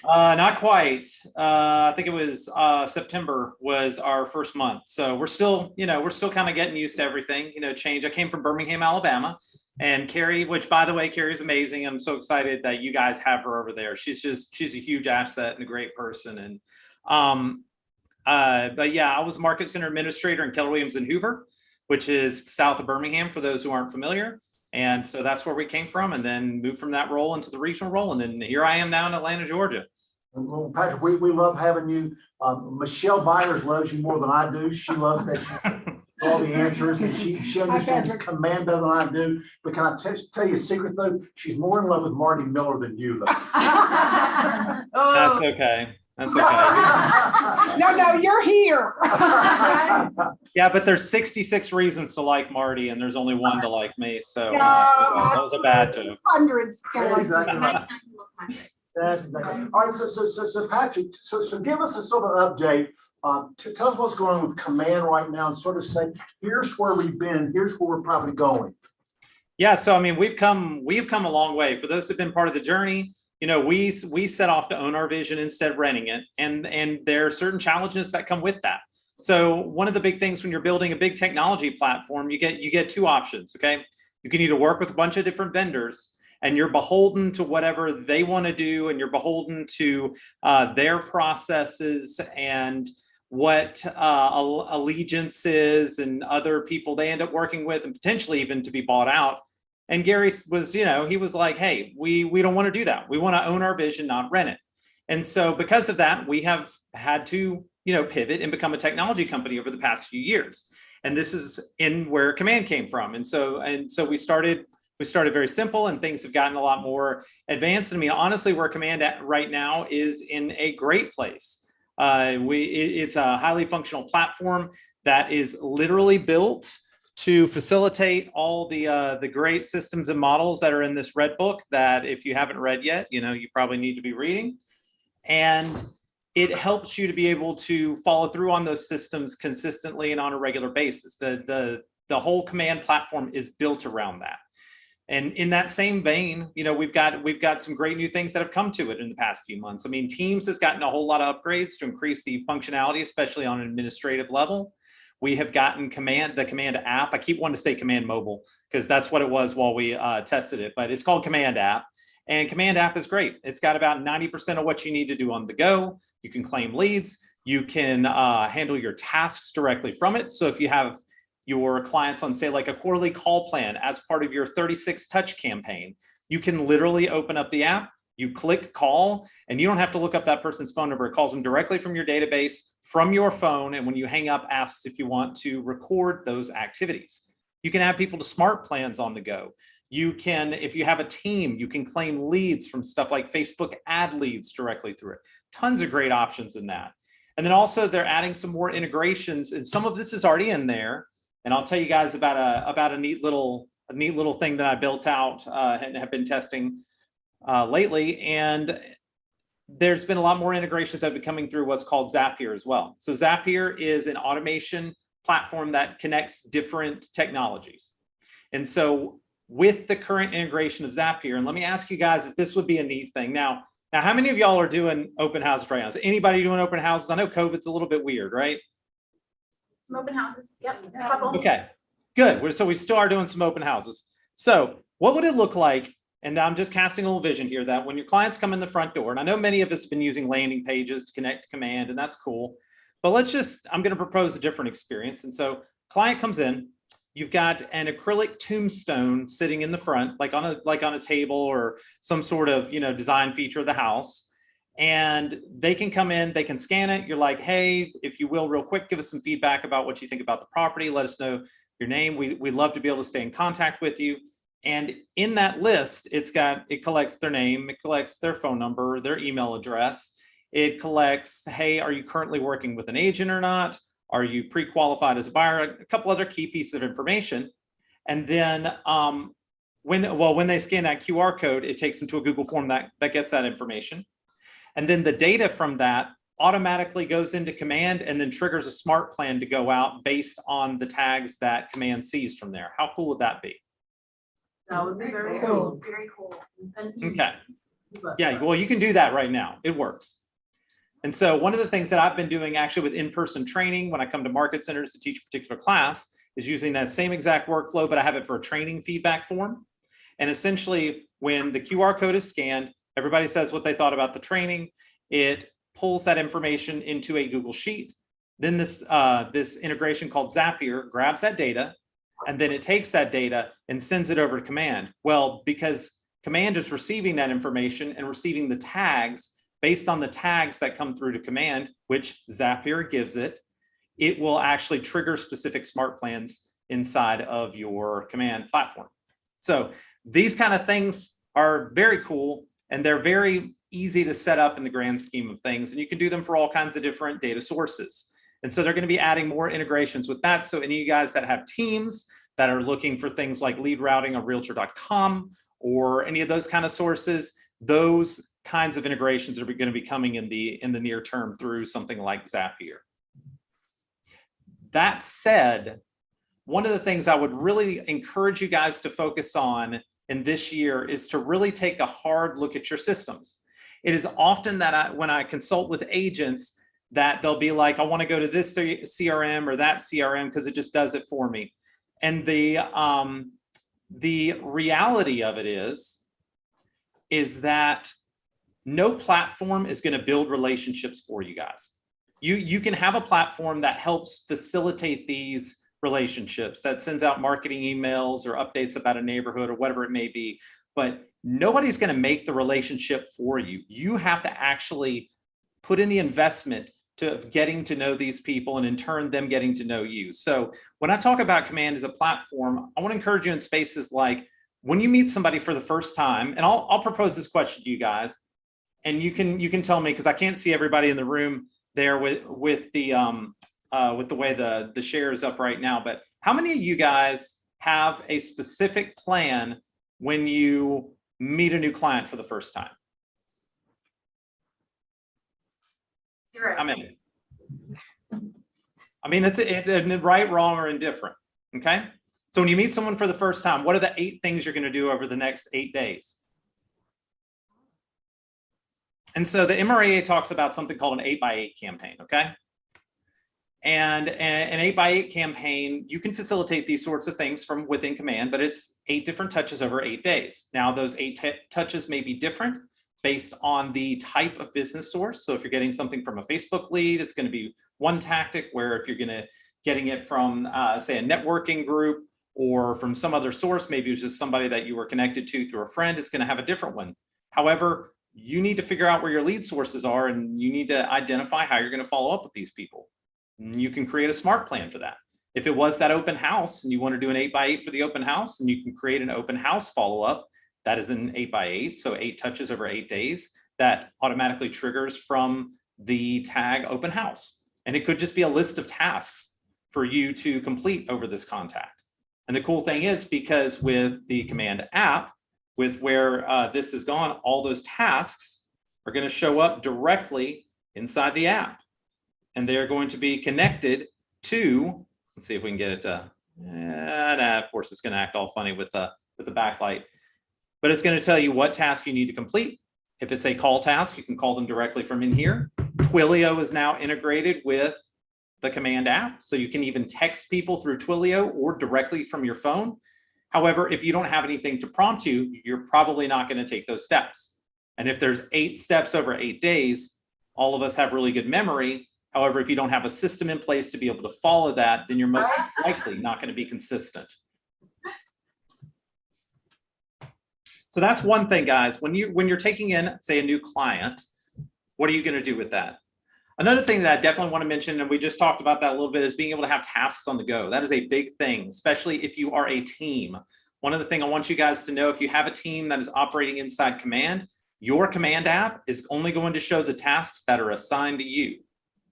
Not quite. I think it was September was our first month. So we're still kind of getting used to everything, change. I came from Birmingham, Alabama, and Carrie, which by the way, Carrie's amazing. I'm so excited that you guys have her over there. She's a huge asset and a great person. And but yeah, I was market center administrator in Keller Williams and Hoover, which is south of Birmingham for those who aren't familiar. And so that's where we came from, and then moved from that role into the regional role. And then here I am now in Atlanta, Georgia. Well, Patrick, we love having you. Michelle Byers loves you more than I do. She loves that you all the answers, and she understands command better than I do. But can I tell you a secret though? She's more in love with Marty Miller than you though. That's okay. That's okay. No, you're here. Yeah, but there's 66 reasons to like Marty, and there's only one to like me. So No, that was a bad joke. Hundreds. That's exactly right. That's exactly. All right, so Patrick, so give us a sort of update. Tell us what's going on with command right now, and sort of say, here's where we've been, here's where we're probably going. Yeah, so I mean, we've come a long way. For those who've been part of the journey, we set off to own our vision instead of renting it, and there are certain challenges that come with that. So one of the big things when you're building a big technology platform, you get two options. Okay, you can either work with a bunch of different vendors, and you're beholden to whatever they want to do, and you're beholden to their processes and what allegiances and other people they end up working with, and potentially even to be bought out. And Gary was, he was like, hey, we don't want to do that. We want to own our vision, not rent it. And so because of that, we have had to, pivot and become a technology company over the past few years. And this is in where Command came from. And so we started very simple, and things have gotten a lot more advanced. I mean, honestly, where Command right now is in a great place. It's a highly functional platform that is literally built to facilitate all the great systems and models that are in this red book that if you haven't read yet, you probably need to be reading. And it helps you to be able to follow through on those systems consistently and on a regular basis. The whole Command platform is built around that. And in that same vein, we've got some great new things that have come to it in the past few months. I mean, Teams has gotten a whole lot of upgrades to increase the functionality, especially on an administrative level. We have gotten the Command app. I keep wanting to say Command Mobile because that's what it was while we tested it, but it's called Command app. And Command app is great. It's got about 90% of what you need to do on the go. You can claim leads. You can handle your tasks directly from it. So if you have your clients on, say, like a quarterly call plan as part of your 36 touch campaign, you can literally open up the app, you click call, and you don't have to look up that person's phone number. It calls them directly from your database, from your phone, and when you hang up, asks if you want to record those activities. You can add people to smart plans on the go. You can, if you have a team, you can claim leads from stuff like Facebook ad leads directly through it. Tons of great options in that. And then also they're adding some more integrations, and some of this is already in there. And I'll tell you guys about a neat little thing that I built out and have been testing lately. And there's been a lot more integrations that have been coming through what's called Zapier as well. So Zapier is an automation platform that connects different technologies. And so with the current integration of Zapier, and let me ask you guys if this would be a neat thing. Now, how many of y'all are doing open houses right now? Is anybody doing open houses? I know COVID's a little bit weird, right? Some open houses, yep, a couple. Okay, good. So we still are doing some open houses. So what would it look like? And I'm just casting a little vision here that when your clients come in the front door, and I know many of us have been using landing pages to connect to Command, and that's cool. But I'm going to propose a different experience. And so client comes in, you've got an acrylic tombstone sitting in the front, like on a table or some sort of, design feature of the house. And they can come in, they can scan it. You're like, hey, if you will, real quick, give us some feedback about what you think about the property. Let us know your name. We'd love to be able to stay in contact with you. And in that list, it collects their name, it collects their phone number, their email address. It collects, hey, are you currently working with an agent or not? Are you pre-qualified as a buyer? A couple other key pieces of information. And then when they scan that QR code, it takes them to a Google form that gets that information. And then the data from that automatically goes into command and then triggers a smart plan to go out based on the tags that command sees from there. How cool would that be? That would be very Cool. cool, very cool. And easy. Okay. Yeah, well, you can do that right now. It works. And so one of the things that I've been doing actually with in-person training when I come to market centers to teach a particular class is using that same exact workflow, but I have it for a training feedback form. And essentially, when the QR code is scanned, everybody says what they thought about the training. It pulls that information into a Google Sheet. Then this integration called Zapier grabs that data, and then it takes that data and sends it over to command. Well, because command is receiving that information and receiving the tags based on the tags that come through to command, which Zapier gives it, it will actually trigger specific smart plans inside of your command platform. So these kind of things are very cool, and they're very easy to set up in the grand scheme of things. And you can do them for all kinds of different data sources. And so they're going to be adding more integrations with that. So any of you guys that have teams that are looking for things like lead routing on realtor.com or any of those kind of sources, those kinds of integrations are going to be coming in the near term through something like Zapier. That said, one of the things I would really encourage you guys to focus on in this year is to really take a hard look at your systems. It is often that when I consult with agents that they'll be like, I want to go to this CRM or that CRM because it just does it for me. And the reality of it is that no platform is going to build relationships for you guys. You can have a platform that helps facilitate these relationships, that sends out marketing emails or updates about a neighborhood or whatever it may be, but nobody's going to make the relationship for you. You have to actually put in the investment to getting to know these people and in turn them getting to know you. So when I talk about command as a platform, I want to encourage you in spaces like when you meet somebody for the first time, and I'll propose this question to you guys, and you can tell me, because I can't see everybody in the room there with the way the share is up right now, but how many of you guys have a specific plan when you meet a new client for the first time? Zero. How many? I mean, it's right, wrong, or indifferent. Okay. So when you meet someone for the first time, what are the 8 things you're going to do over the next 8 days? And so the MRAA talks about something called an 8x8 campaign. Okay. And an 8x8 campaign, you can facilitate these sorts of things from within command, but it's 8 different touches over 8 days. Now, those 8 touches may be different based on the type of business source. So if you're getting something from a Facebook lead, it's going to be one tactic, where if you're getting it from, say, a networking group or from some other source, maybe it was just somebody that you were connected to through a friend, it's going to have a different one. However, you need to figure out where your lead sources are, and you need to identify how you're going to follow up with these people. You can create a smart plan for that. If it was that open house and you want to do an 8x8 for the open house, and you can create an open house follow-up, that is an 8x8, so 8 touches over 8 days, that automatically triggers from the tag open house. And it could just be a list of tasks for you to complete over this contact. And the cool thing is, because with the command app, with where this has gone, all those tasks are going to show up directly inside the app. And they're going to be connected to, let's see if we can get it to, of course it's going to act all funny with the backlight, but it's going to tell you what task you need to complete. If it's a call task, you can call them directly from in here. Twilio is now integrated with the command app, so you can even text people through Twilio or directly from your phone. However, if you don't have anything to prompt you, you're probably not going to take those steps. And if there's 8 steps over 8 days, all of us have really good memory. However, if you don't have a system in place to be able to follow that, then you're most likely not going to be consistent. So that's one thing, guys. When you're taking in, say, a new client, what are you going to do with that? Another thing that I definitely want to mention, and we just talked about that a little bit, is being able to have tasks on the go. That is a big thing, especially if you are a team. One of the things I want you guys to know, if you have a team that is operating inside command, your command app is only going to show the tasks that are assigned to you.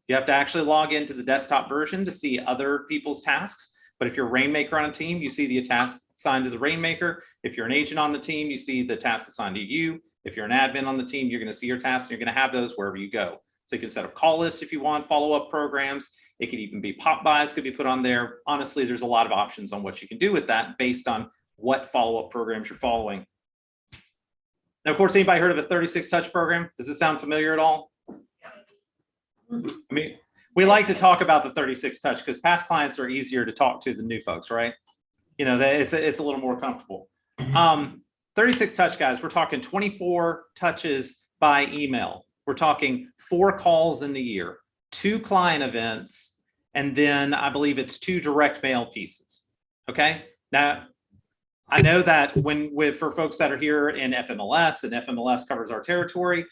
You have to actually log into the desktop version to see other people's tasks, But if you're a rainmaker on a team, you see the task assigned to the rainmaker. If you're an agent on the team, you see the tasks assigned to you. If you're an admin on the team, you're going to see your tasks, and you're going to have those wherever you go. So you can set up call lists if you want, follow-up programs. It could even be pop buys could be put on there. Honestly, there's a lot of options on what you can do with that based on what follow-up programs you're following. Now, of course, anybody heard of a 36 touch program? Does this sound familiar at all? I mean, we like to talk about the 36 touch because past clients are easier to talk to than new folks, right? You know, it's a little more comfortable. 36 touch, guys, we're talking 24 touches by email. We're talking 4 calls in the year, 2 client events, and then I believe it's 2 direct mail pieces. Okay. Now, I know that for folks that are here in FMLS, and FMLS covers our territory,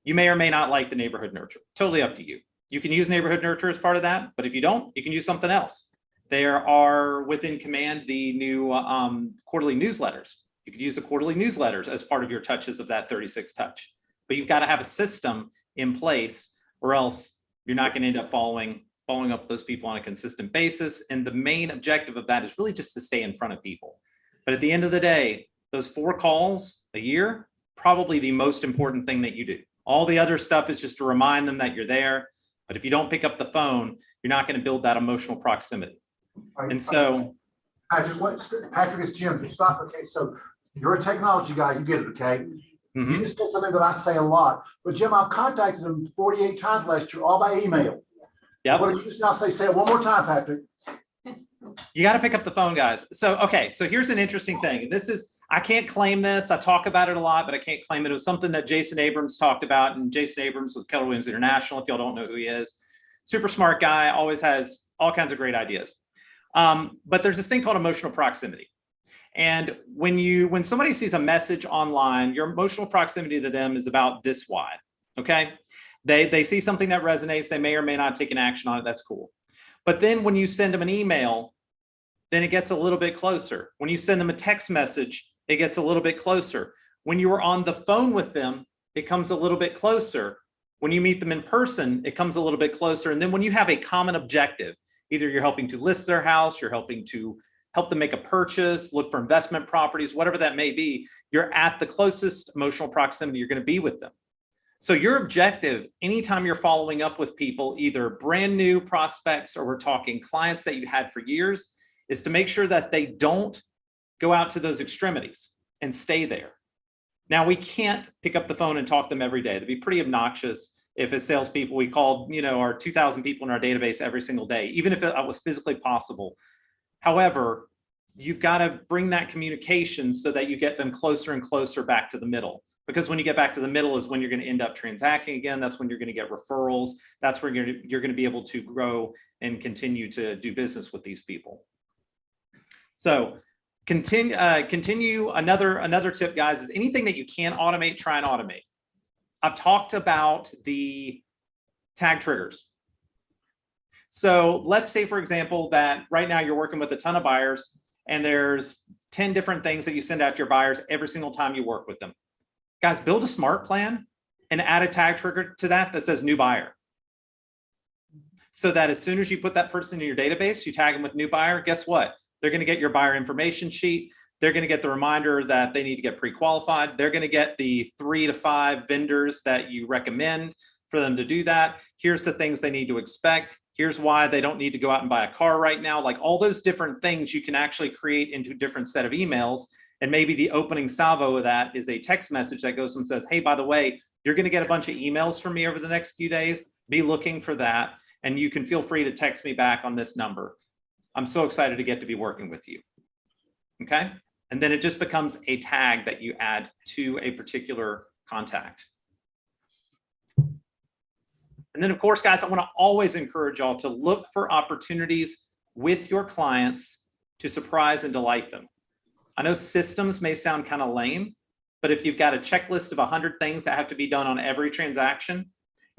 you may or may not like the neighborhood nurture. Totally up to you. You can use neighborhood nurture as part of that, but if you don't, you can use something else. There are within Command the new quarterly newsletters. You could use the quarterly newsletters as part of your touches of that 36 touch, but you've got to have a system in place or else you're not going to end up following up with those people on a consistent basis. And the main objective of that is really just to stay in front of people. But at the end of the day, those 4 calls a year, probably the most important thing that you do. All the other stuff is just to remind them that you're there. But if you don't pick up the phone, you're not going to build that emotional proximity. And so Patrick, it's Jim. Just stop. Okay, so you're a technology guy. You get it, okay? Mm-hmm. You just said something that I say a lot. But Jim, I've contacted him 48 times last year, all by email. Yeah. What did you just now say? Say it one more time, Patrick. You got to pick up the phone, guys. So, okay, so here's an interesting thing. This is, I can't claim this. I talk about it a lot, but I can't claim it. It was something that Jason Abrams talked about, and Jason Abrams with Keller Williams International, if y'all don't know who he is. Super smart guy, always has all kinds of great ideas. But there's this thing called emotional proximity. And when somebody sees a message online, your emotional proximity to them is about this wide, okay? They see something that resonates, they may or may not take an action on it, that's cool. But then when you send them an email, then it gets a little bit closer. When you send them a text message, it gets a little bit closer. When you are on the phone with them, it comes a little bit closer. When you meet them in person, it comes a little bit closer. And then when you have a common objective, either you're helping to list their house, you're helping to help them make a purchase, look for investment properties, whatever that may be, you're at the closest emotional proximity you're going to be with them. So your objective, anytime you're following up with people, either brand new prospects or we're talking clients that you had for years, is to make sure that they don't go out to those extremities and stay there. Now, we can't pick up the phone and talk to them every day. It'd be pretty obnoxious if as salespeople, we called, our 2,000 people in our database every single day, even if it was physically possible. However, you've got to bring that communication so that you get them closer and closer back to the middle. Because when you get back to the middle is when you're going to end up transacting again. That's when you're going to get referrals. That's where you're going to be able to grow and continue to do business with these people. So continue. Another tip, guys, is anything that you can automate, try and automate. I've talked about the tag triggers. So let's say, for example, that right now you're working with a ton of buyers and there's 10 different things that you send out to your buyers every single time you work with them. Guys, build a smart plan and add a tag trigger to that says new buyer. So that as soon as you put that person in your database, you tag them with new buyer, guess what? They're going to get your buyer information sheet. They're going to get the reminder that they need to get pre-qualified. They're going to get the 3 to 5 vendors that you recommend for them to do that. Here's the things they need to expect. Here's why they don't need to go out and buy a car right now. Like all those different things you can actually create into a different set of emails. And maybe the opening salvo of that is a text message that goes and says, hey, by the way, you're going to get a bunch of emails from me over the next few days. Be looking for that. And you can feel free to text me back on this number. I'm so excited to get to be working with you. Okay. And then it just becomes a tag that you add to a particular contact. And then of course, guys, I want to always encourage y'all to look for opportunities with your clients to surprise and delight them. I know systems may sound kind of lame, but if you've got a checklist of 100 things that have to be done on every transaction,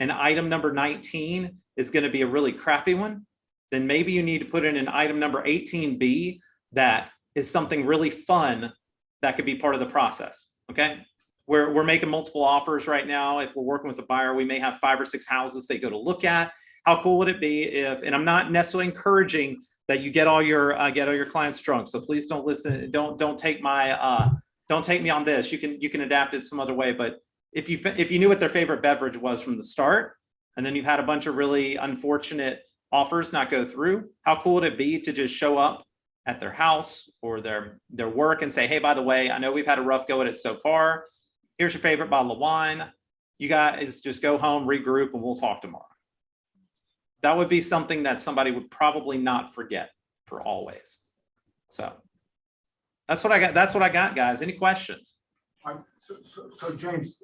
and item number 19 is going to be a really crappy one, then maybe you need to put in an item number 18B that is something really fun that could be part of the process. Okay. We're making multiple offers right now. If we're working with a buyer, we may have 5 or 6 houses they go to look at. How cool would it be if, and I'm not necessarily encouraging that you get all your clients drunk. So please don't listen. Don't take my don't take me on this. You can adapt it some other way. But if you knew what their favorite beverage was from the start, and then you've had a bunch of really unfortunate offers not go through, how cool would it be to just show up at their house or their work and say, hey, by the way, I know we've had a rough go at it so far. Here's your favorite bottle of wine. You guys just go home, regroup, and we'll talk tomorrow. That would be something that somebody would probably not forget for always. So that's what I got. That's what I got, guys. Any questions? So James,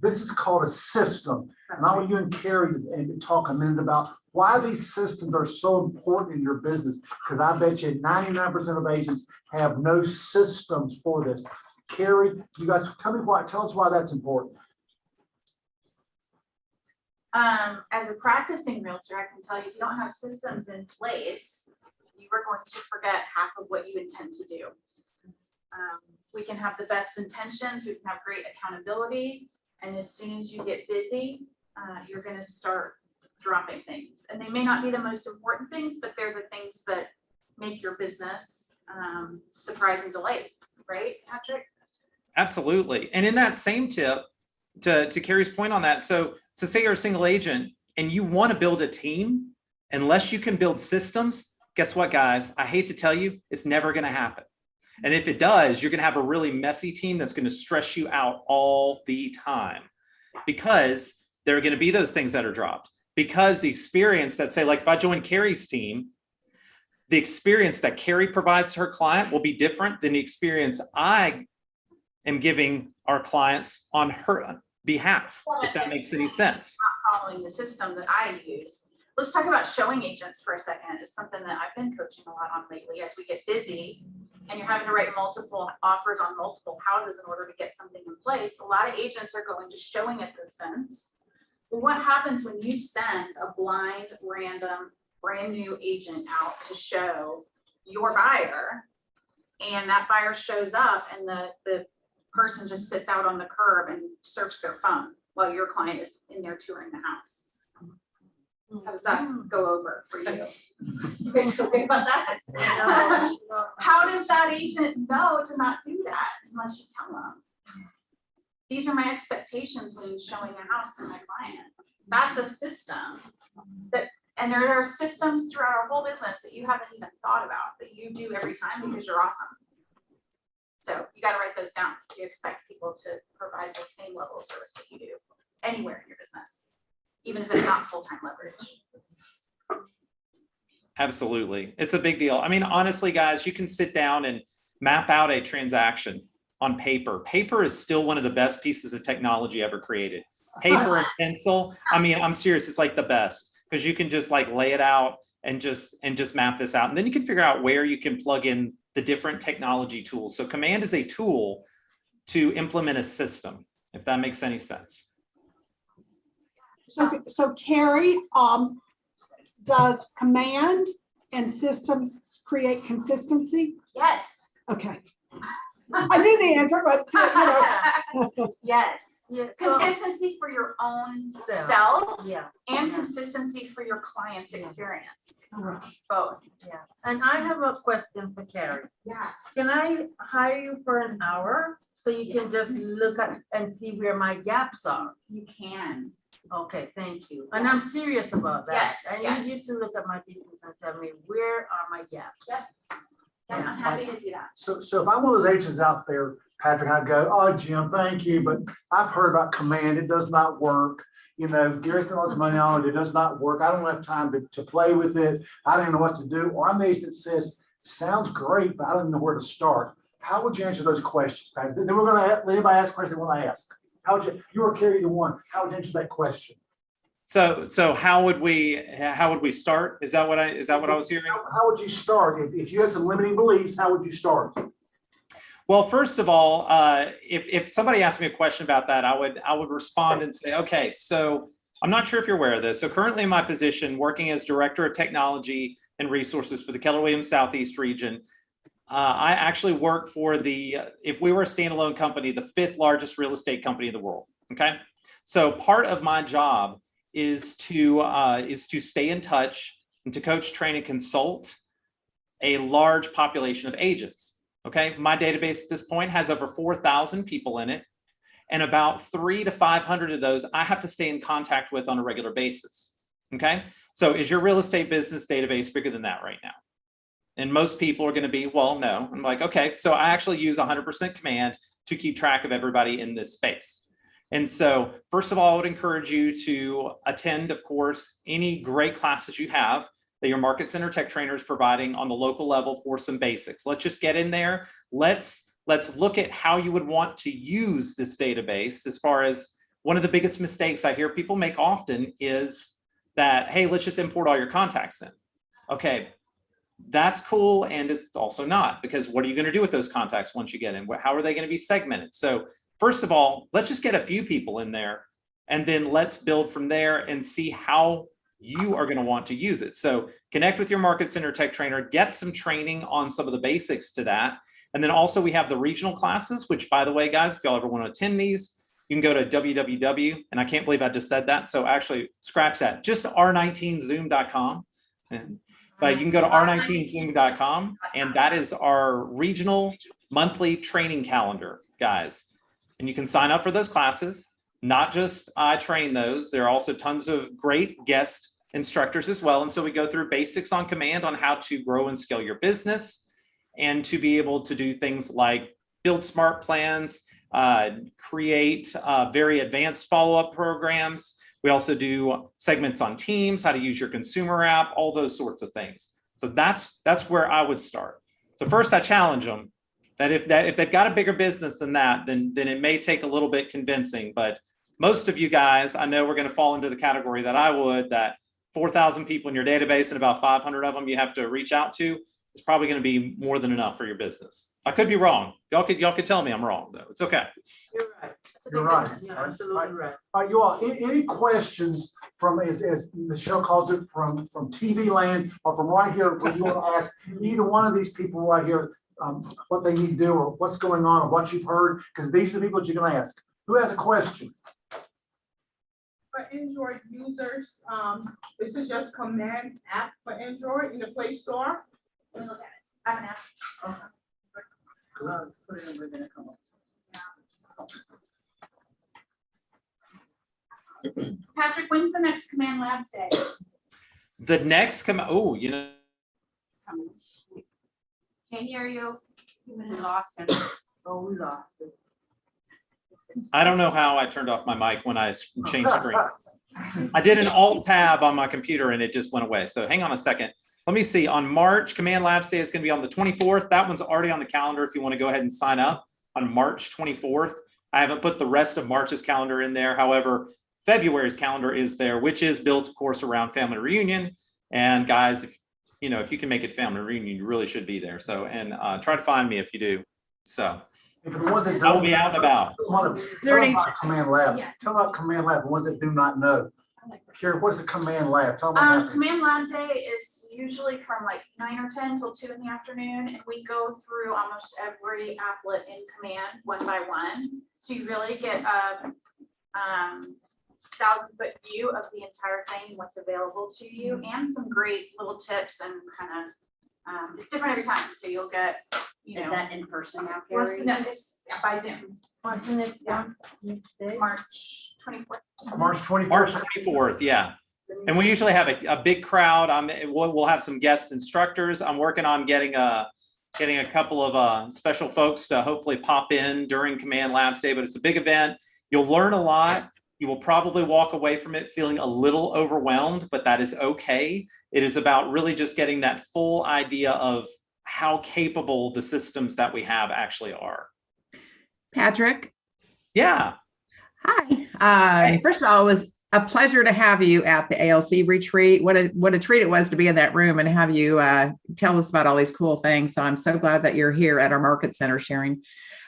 this is called a system. And I want you and Carrie to talk a minute about why these systems are so important in your business. Because I bet you 99% of agents have no systems for this. Carrie, you guys tell us why that's important. As a practicing realtor, I can tell you, if you don't have systems in place, you are going to forget half of what you intend to do. We can have the best intentions, we can have great accountability, and as soon as you get busy, you're going to start dropping things. And they may not be the most important things, but they're the things that make your business surprise and delight, right, Patrick? Absolutely. And in that same tip, to Carrie's point on that, so say you're a single agent and you want to build a team, unless you can build systems, guess what, guys? I hate to tell you, it's never going to happen. And if it does, you're going to have a really messy team that's going to stress you out all the time, because there are going to be those things that are dropped. Because the experience that, say, like if I join Carrie's team, the experience that Carrie provides to her client will be different than the experience I am giving our clients on her behalf, if that makes any sense. Not following the system that I use. Let's talk about showing agents for a second. It's something that I've been coaching a lot on lately. As we get busy and you're having to write multiple offers on multiple houses in order to get something in place, a lot of agents are going to showing assistants. Well, what happens when you send a blind, random, brand new agent out to show your buyer, and that buyer shows up and the person just sits out on the curb and surfs their phone while your client is in there touring the house? How does that go over for you? You guys feel good about that? How does that agent know to not do that unless you tell them? These are my expectations when showing a house to my client. That's a system and there are systems throughout our whole business that you haven't even thought about that you do every time because you're awesome. So you got to write those down. You expect people to provide the same level of service that you do anywhere in your business, even if it's not full-time leverage. Absolutely. It's a big deal. I mean, honestly, guys, you can sit down and map out a transaction on paper. Paper is still one of the best pieces of technology ever created. Paper and pencil. I mean, I'm serious. It's like the best, because you can just like lay it out and just map this out. And then you can figure out where you can plug in the different technology tools. So Command is a tool to implement a system, if that makes any sense. So Carrie, does Command and systems create consistency? Yes. Okay. I knew the answer, but you know. Yes. Yeah, Consistency for your own self yeah, and consistency for your client's experience. Right. Both. yeah. And I have a question for Carrie. Yeah. Can I hire you for an hour so you can just look at and see where my gaps are? You can. Okay, thank you. And I'm serious about that. Yes, I need you yes. to look at my business and tell me, where are my gaps? Yep. Yeah, I'm happy to do that. So if I'm one of those agents out there, Patrick, I go, oh, Jim, thank you, but I've heard about Command. It does not work. You know, Gary spent all the money on it. It does not work. I don't have time to play with it. I don't even know what to do. Or I'm the agent that says, sounds great, but I don't know where to start. How would you answer those questions, Patrick? Then we're going to let anybody ask questions they want to ask. How would you or Carrie the one? How would you answer that question? So how would we start? Is that what I was hearing? How would you start? If you had some limiting beliefs, how would you start? Well, first of all, if somebody asked me a question about that, I would respond and say, okay, so I'm not sure if you're aware of this. So currently in my position, working as Director of Technology and Resources for the Keller Williams Southeast region, I actually work for if we were a standalone company, the 5th largest real estate company in the world. Okay. So part of my job is to stay in touch and to coach, train, and consult a large population of agents. Okay, my database at this point has over 4,000 people in it, and about 300 to 500 of those I have to stay in contact with on a regular basis. Okay, so is your real estate business database bigger than that right now? And most people are going to be, well, no. I'm like, okay, so I actually use 100% command to keep track of everybody in this space. And so first of all, I would encourage you to attend, of course, any great classes you have that your Market Center Tech Trainer is providing on the local level for some basics. Let's just get in there. Let's look at how you would want to use this database. As far as one of the biggest mistakes I hear people make often is that, hey, let's just import all your contacts in. Okay, that's cool. And it's also not, because what are you going to do with those contacts once you get in? How are they going to be segmented? So first of all, let's just get a few people in there, and then let's build from there and see how you are going to want to use it. So connect with your Market Center Tech Trainer, get some training on some of the basics to that. And then also we have the regional classes, which, by the way, guys, if y'all ever want to attend these, you can go to www, and I can't believe I just said that. So actually scratch that, just r19zoom.com. But you can go to r19zoom.com, and that is our regional monthly training calendar, guys. And you can sign up for those classes. Not just I train those, there are also tons of great guest instructors as well. And so we go through basics on command on how to grow and scale your business, and to be able to do things like build smart plans, create very advanced follow-up programs. We also do segments on Teams, how to use your consumer app, all those sorts of things. So that's where I would start. So first, I challenge them that if they've got a bigger business than that, then it may take a little bit convincing. But most of you guys, I know we're going to fall into the category that I would, that 4,000 people in your database and about 500 of them you have to reach out to. It's probably going to be more than enough for your business. I could be wrong. Y'all could tell me I'm wrong, though. It's okay. You're right. You're right. You're absolutely right. You all, any questions from, as Michelle calls it, from TV land or from right here, where you want to ask either one of these people right here what they need to do or what's going on or what you've heard, because these are the people that you're going to ask. Who has a question? For Android users, this is just command app for Android in the Play Store. Let me look at it. I have an app. Put it in, we're gonna come up. Patrick, when's the next Command Labs day? The next you know. Can't hear you. We lost him. Oh, we lost it. I don't know how I turned off my mic when I changed screens. I did an alt tab on my computer and it just went away. So hang on a second. Let me see. On March, Command Labs Day is going to be on the 24th. That one's already on the calendar if you want to go ahead and sign up on March 24th. I haven't put the rest of March's calendar in there. However, February's calendar is there, which is built, of course, around family reunion. And guys, if you can make it family reunion, you really should be there. So, and try to find me if you do. So I will be out and about. Tell them about Command Lab. Tell them about Command Lab, the ones that do not know. Karen, what is a Command Lab? Tell them about Command Lab Day is usually from like 9 or 10 till 2 in the afternoon, and we go through almost every applet in Command one by one. So you really get a 1,000-foot view of the entire thing, what's available to you, and some great little tips and kind of it's different every time. So you'll get, Is that in person now, no, Gary? it's by Zoom. Wasn't it March 24th. March 24th. March 24th, yeah. And we usually have a big crowd. We'll have some guest instructors. I'm working on getting a couple of special folks to hopefully pop in during Command Labs Day, but it's a big event. You'll learn a lot. You will probably walk away from it feeling a little overwhelmed, but that is okay. It is about really just getting that full idea of how capable the systems that we have actually are. Patrick. Yeah. Hi. Hey. First of all, it was a pleasure to have you at the ALC retreat. What a treat it was to be in that room and have you tell us about all these cool things. So I'm so glad that you're here at our Market Center sharing.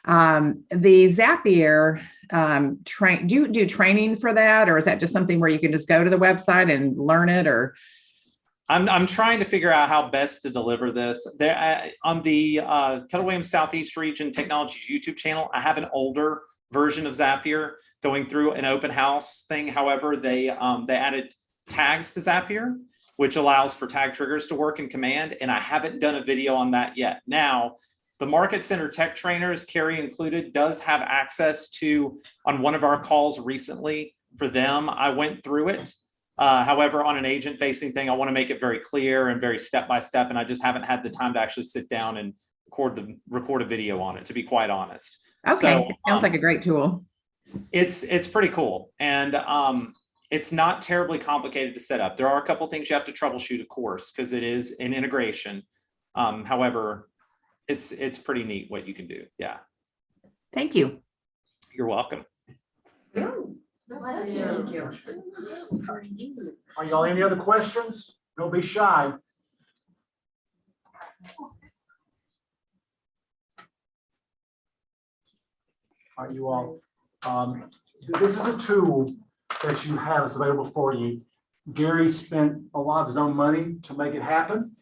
The Zapier do you do training for that, or is that just something where you can just go to the website and learn it? Or I'm trying to figure out how best to deliver this. There on the Keller Williams Southeast Region Technologies YouTube channel, I have an older version of Zapier going through an open house thing. However, they added tags to Zapier, which allows for tag triggers to work in Command. And I haven't done a video on that yet. Now, the Market Center Tech Trainers, Carrie included, does have access to, on one of our calls recently for them, I went through it. However, on an agent facing thing, I want to make it very clear and very step-by-step. And I just haven't had the time to actually sit down and record a video on it, to be quite honest. Okay, So, sounds like a great tool. It's pretty cool. And it's not terribly complicated to set up. There are a couple things you have to troubleshoot, of course, because it is an integration. However, it's pretty neat what you can do. Yeah. Thank you. You're welcome. Are y'all any other questions? Don't be shy. All right, you all. This is a tool that you have that's available for you. Gary spent a lot of his own money to make it happen.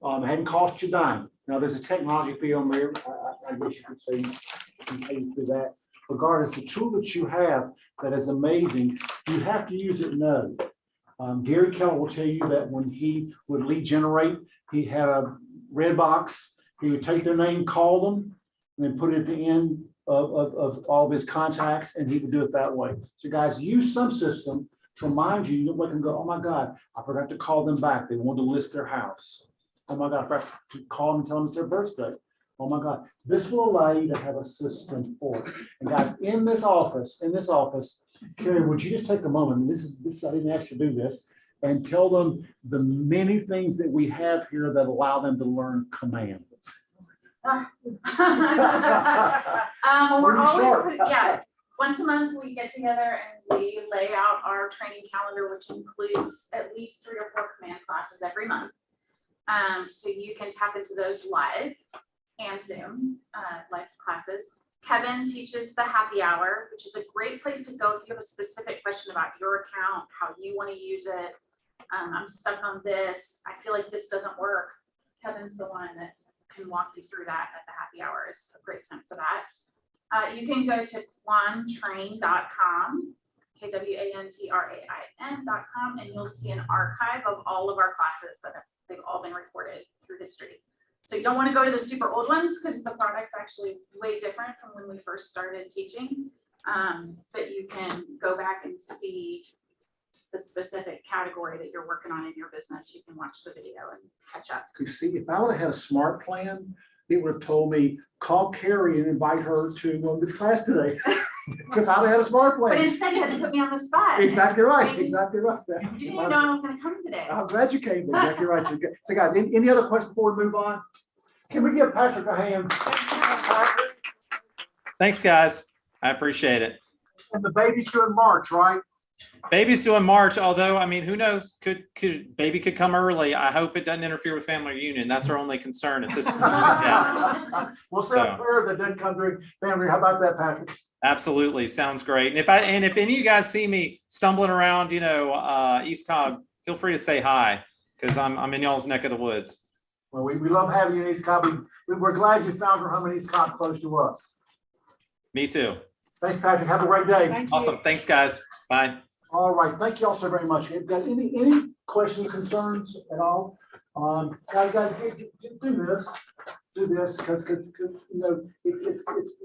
It hadn't cost you a dime. Now, there's a technology fee on there. I guess you could say you can pay through that. Regardless, the tool that you have that is amazing, you have to use it no. Gary Keller will tell you that when he would lead generate, he had a red box. He would take their name, call them, and then put it at the end of all of his contacts, and he would do it that way. So guys, use some system to remind you, you don't let them go, oh my God, I forgot to call them back. They wanted to list their house. Oh my God, I forgot to call them and tell them it's their birthday. Oh my God, this will allow you to have a system for it. And guys, in this office, Carrie, would you just take a moment, and this I didn't ask you to do this, and tell them the many things that we have here that allow them to learn command. We're always, once a month we get together and we lay out our training calendar, which includes at least 3 or 4 command classes every month. So you can tap into those live and Zoom live classes. Kevin teaches the happy hour, which is a great place to go if you have a specific question about your account, how you want to use it. I'm stuck on this. I feel like this doesn't work. Kevin's the one that can walk you through that at the happy hour. Is a great time for that. You can go to kwantrain.com, KWANTRAIN.com, and you'll see an archive of all of our classes that they've all been recorded through history. So you don't want to go to the super old ones because the product's actually way different from when we first started teaching. But you can go back and see the specific category that you're working on in your business. You can watch the video and catch up. You see, if I would have had a smart plan, it would have told me, call Carrie and invite her to this class today. If I would have had a smart plan. But instead you had to put me on the spot. Exactly right, exactly right. You didn't even know I was going to come today. I'm glad you came, exactly right. So guys, any other questions before we move on? Can we give Patrick a hand? Thanks, guys. I appreciate it. And the baby's due in March, right? Baby's due in March, although, I mean, who knows? Baby could come early. I hope it doesn't interfere with family reunion. That's our only concern at this point. Yeah. We'll say a prayer that doesn't come during family. How about that, Patrick? Absolutely. Sounds great. And if any of you guys see me stumbling around, East Cobb, feel free to say hi, because I'm in y'all's neck of the woods. Well, we love having you in East Cobb. We're glad you found your home in East Cobb close to us. Me too. Thanks, Patrick. Have a great day. Awesome. Thanks, guys. Bye. All right. Thank you all so very much. Got any questions, concerns at all? Guys, do this because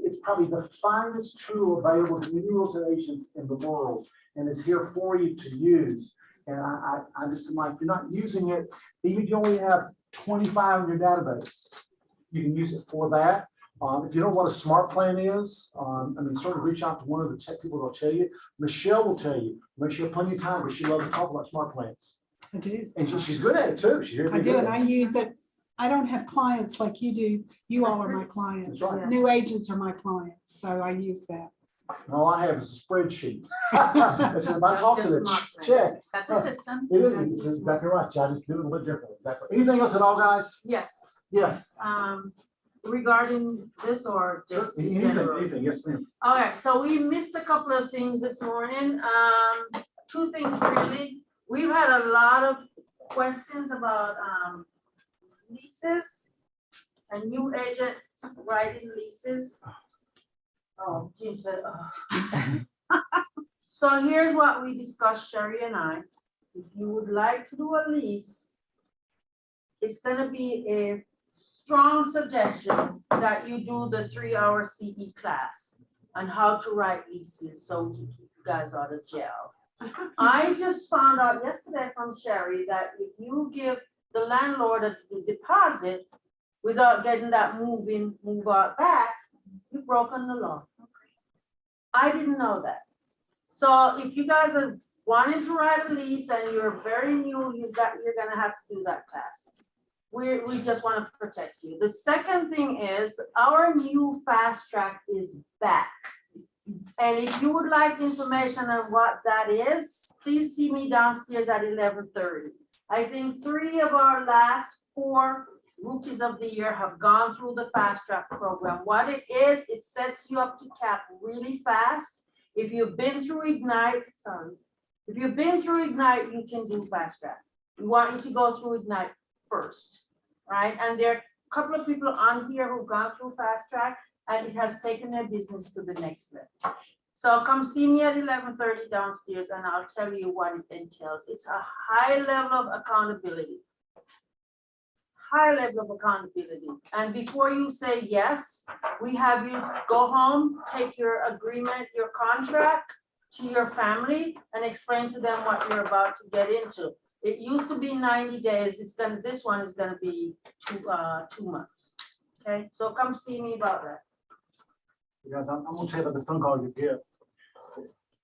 it's probably the finest tool available to many organizations in the world, and it's here for you to use. And I just like, if you're not using it, even if you only have 25 in your database, you can use it for that. If you don't know what a smart plan is, sort of reach out to one of the tech people that'll tell you. Michelle will tell you. Make sure you have plenty of time because she loves to talk about smart plans. I do. And she's good at it too. I do, and I use it. I don't have clients like you do. You all are my clients. That's right. New agents are my clients, so I use that. All I have is a spreadsheet. So if I talk to the check. That's a system. It is. It's exactly right. I just do it a little bit different. Exactly. Anything else at all, guys? Yes. Yes. Regarding this or just in general? Anything. Yes, ma'am. Okay, so we missed a couple of things this morning. 2 things really. We've had a lot of questions about leases and new agents writing leases. Oh, geez. So here's what we discussed, Sherry and I. if you would like to do a lease, it's gonna be a strong suggestion that you do the 3-hour CE class on how to write leases, so we can keep you guys out of jail. I just found out yesterday from Sherry that if you give the landlord a deposit without getting that move out back, you've broken the law. I didn't know that. So if you guys are wanting to write a lease and you're very new, you're gonna have to do that class. We just want to protect you. The second thing is our new fast track is back. And if you would like information on what that is, please see me downstairs at 11:30. I think 3 of our last 4 rookies of the year have gone through the fast track program. What it is, it sets you up to cap really fast. If you've been through Ignite, if you've been through Ignite, you can do fast track. We want you to go through Ignite first, right? And there are a couple of people on here who've gone through fast track and it has taken their business to the next level. So come see me at 11:30 downstairs and I'll tell you what it entails. It's a high level of accountability. High level of accountability. And before you say yes, we have you go home, take your agreement, your contract to your family and explain to them what you're about to get into. It used to be 90 days. This one is gonna be 2 months. Okay, so come see me about that. You guys, I'm gonna tell you about the phone call you get.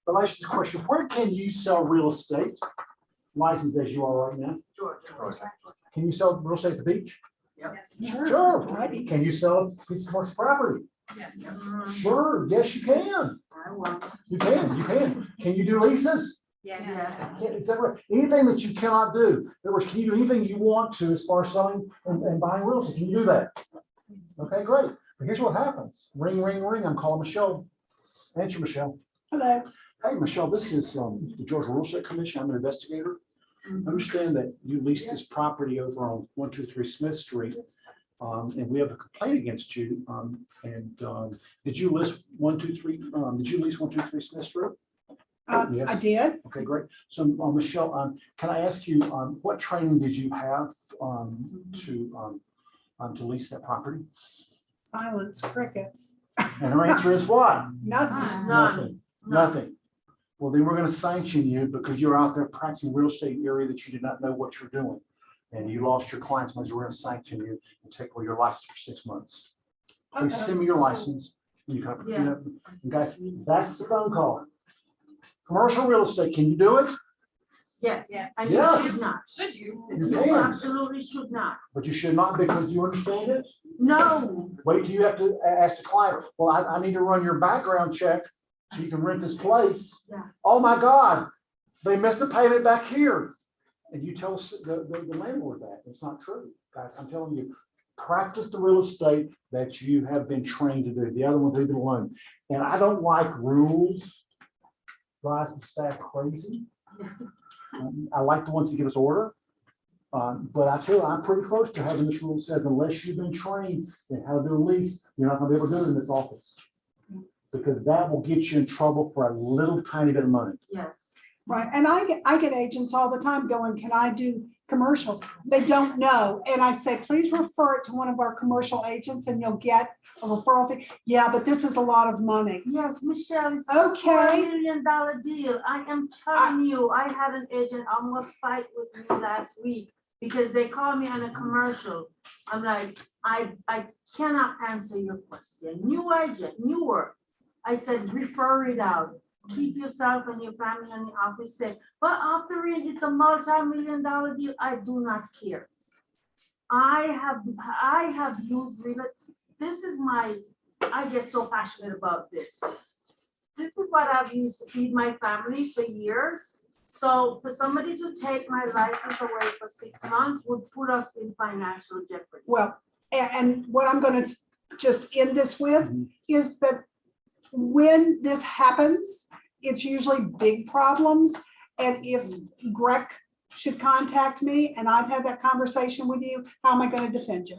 But I ask this question, where can you sell real estate? Licensed as you are right now. Georgia. Can you sell real estate at the beach? Yes. Sure. Can you sell a piece of commercial property? Yes. Sure, yes, you can. I will. You can. Can you do leases? Yes. Is that right? Anything that you cannot do, in other words, can you do anything you want to as far as selling and buying real estate? Can you do that? Okay, great. But here's what happens. Ring, ring, ring. I'm calling Michelle. Answer, Michelle. Hello. Hey, Michelle, this is the Georgia Real Estate Commission. I'm an investigator. I understand that you leased this property over on 123 Smith Street. And we have a complaint against you. Did you list 123? Did you lease 123 Smith Street? Yes. I did. Okay, great. So, Michelle, can I ask you, what training did you have to lease that property? Silence, crickets. And her answer is what? Nothing. Nothing. Well, then we're going to sanction you because you're out there practicing real estate in an area that you did not know what you're doing. And you lost your clients, we're going to sanction you and take away your license for 6 months. Please send me your license. You can, and guys, that's the phone call. Commercial real estate, can you do it? Yes. And you Yes. should not. Should you? You You can, absolutely should not. but you should not because you understand it. No. Wait till you have to ask the client, well, I need to run your background check so you can rent this place. Yeah. Oh my God, they missed a payment back here. And you tell the landlord that. It's not true. Guys, I'm telling you, practice the real estate that you have been trained to do. The other one, leave it alone. And I don't like rules. Drives the staff crazy. I like the ones that give us order. But I tell you, I'm pretty close to having this rule that says unless you've been trained in how to do a lease, you're not gonna be able to do it in this office. Because that will get you in trouble for a little tiny bit of money. Yes. Right, and I get agents all the time going, can I do commercial? They don't know, and I say, please refer it to one of our commercial agents and you'll get a referral fee. Yeah, but this is a lot of money. Yes, Michelle, it's Okay. $4 million deal. I am telling you, I had an agent almost fight with me last week because they called me on a commercial. I'm like, I cannot answer your question. New agent, newer. I said, refer it out. Keep yourself and your family in the office safe. But after it's a multi-million-dollar deal. I do not care. I have used real. This is I get so passionate about this. This is what I've used to feed my family for years. So for somebody to take my license away for 6 months would put us in financial jeopardy. Well, and what I'm gonna just end this with is that when this happens, it's usually big problems. And if Greg should contact me and I've had that conversation with you, how am I going to defend you?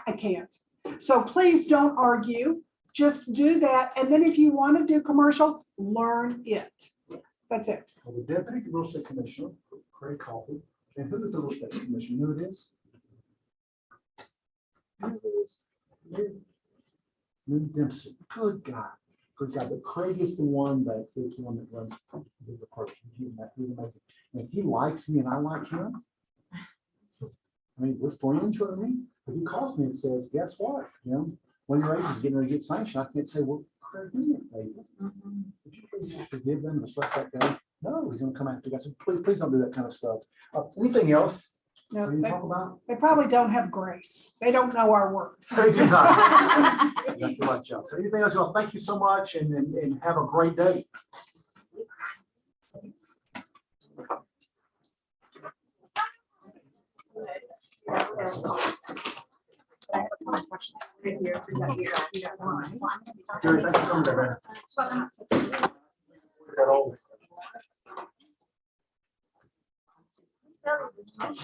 I can't. So please don't argue. Just do that. And then if you want to do commercial, learn it. That's it. Well, the deputy real estate commissioner, Craig Coffey, and who is the real estate commissioner? You know who it is? Who it is? Lou Dempsey. Good guy. Good guy. But Craig is the one that runs the department. He's amazing. And he likes me and I like him. I mean, we're friends, you know what I mean? But he calls me and says, guess what, Jim? When your agent's getting ready to get sanctioned, I can't say, well, Craig, do me a favor. Would you please just forgive them and let that go? No, he's gonna come after you. I said, please don't do that kind of stuff. Anything else No, we they, talk about? they probably don't have grace. They don't know our work. They do not. Exactly right, John. So anything else? Well, thank you so much and have a great day. Jerry, thanks for coming there, man. That old.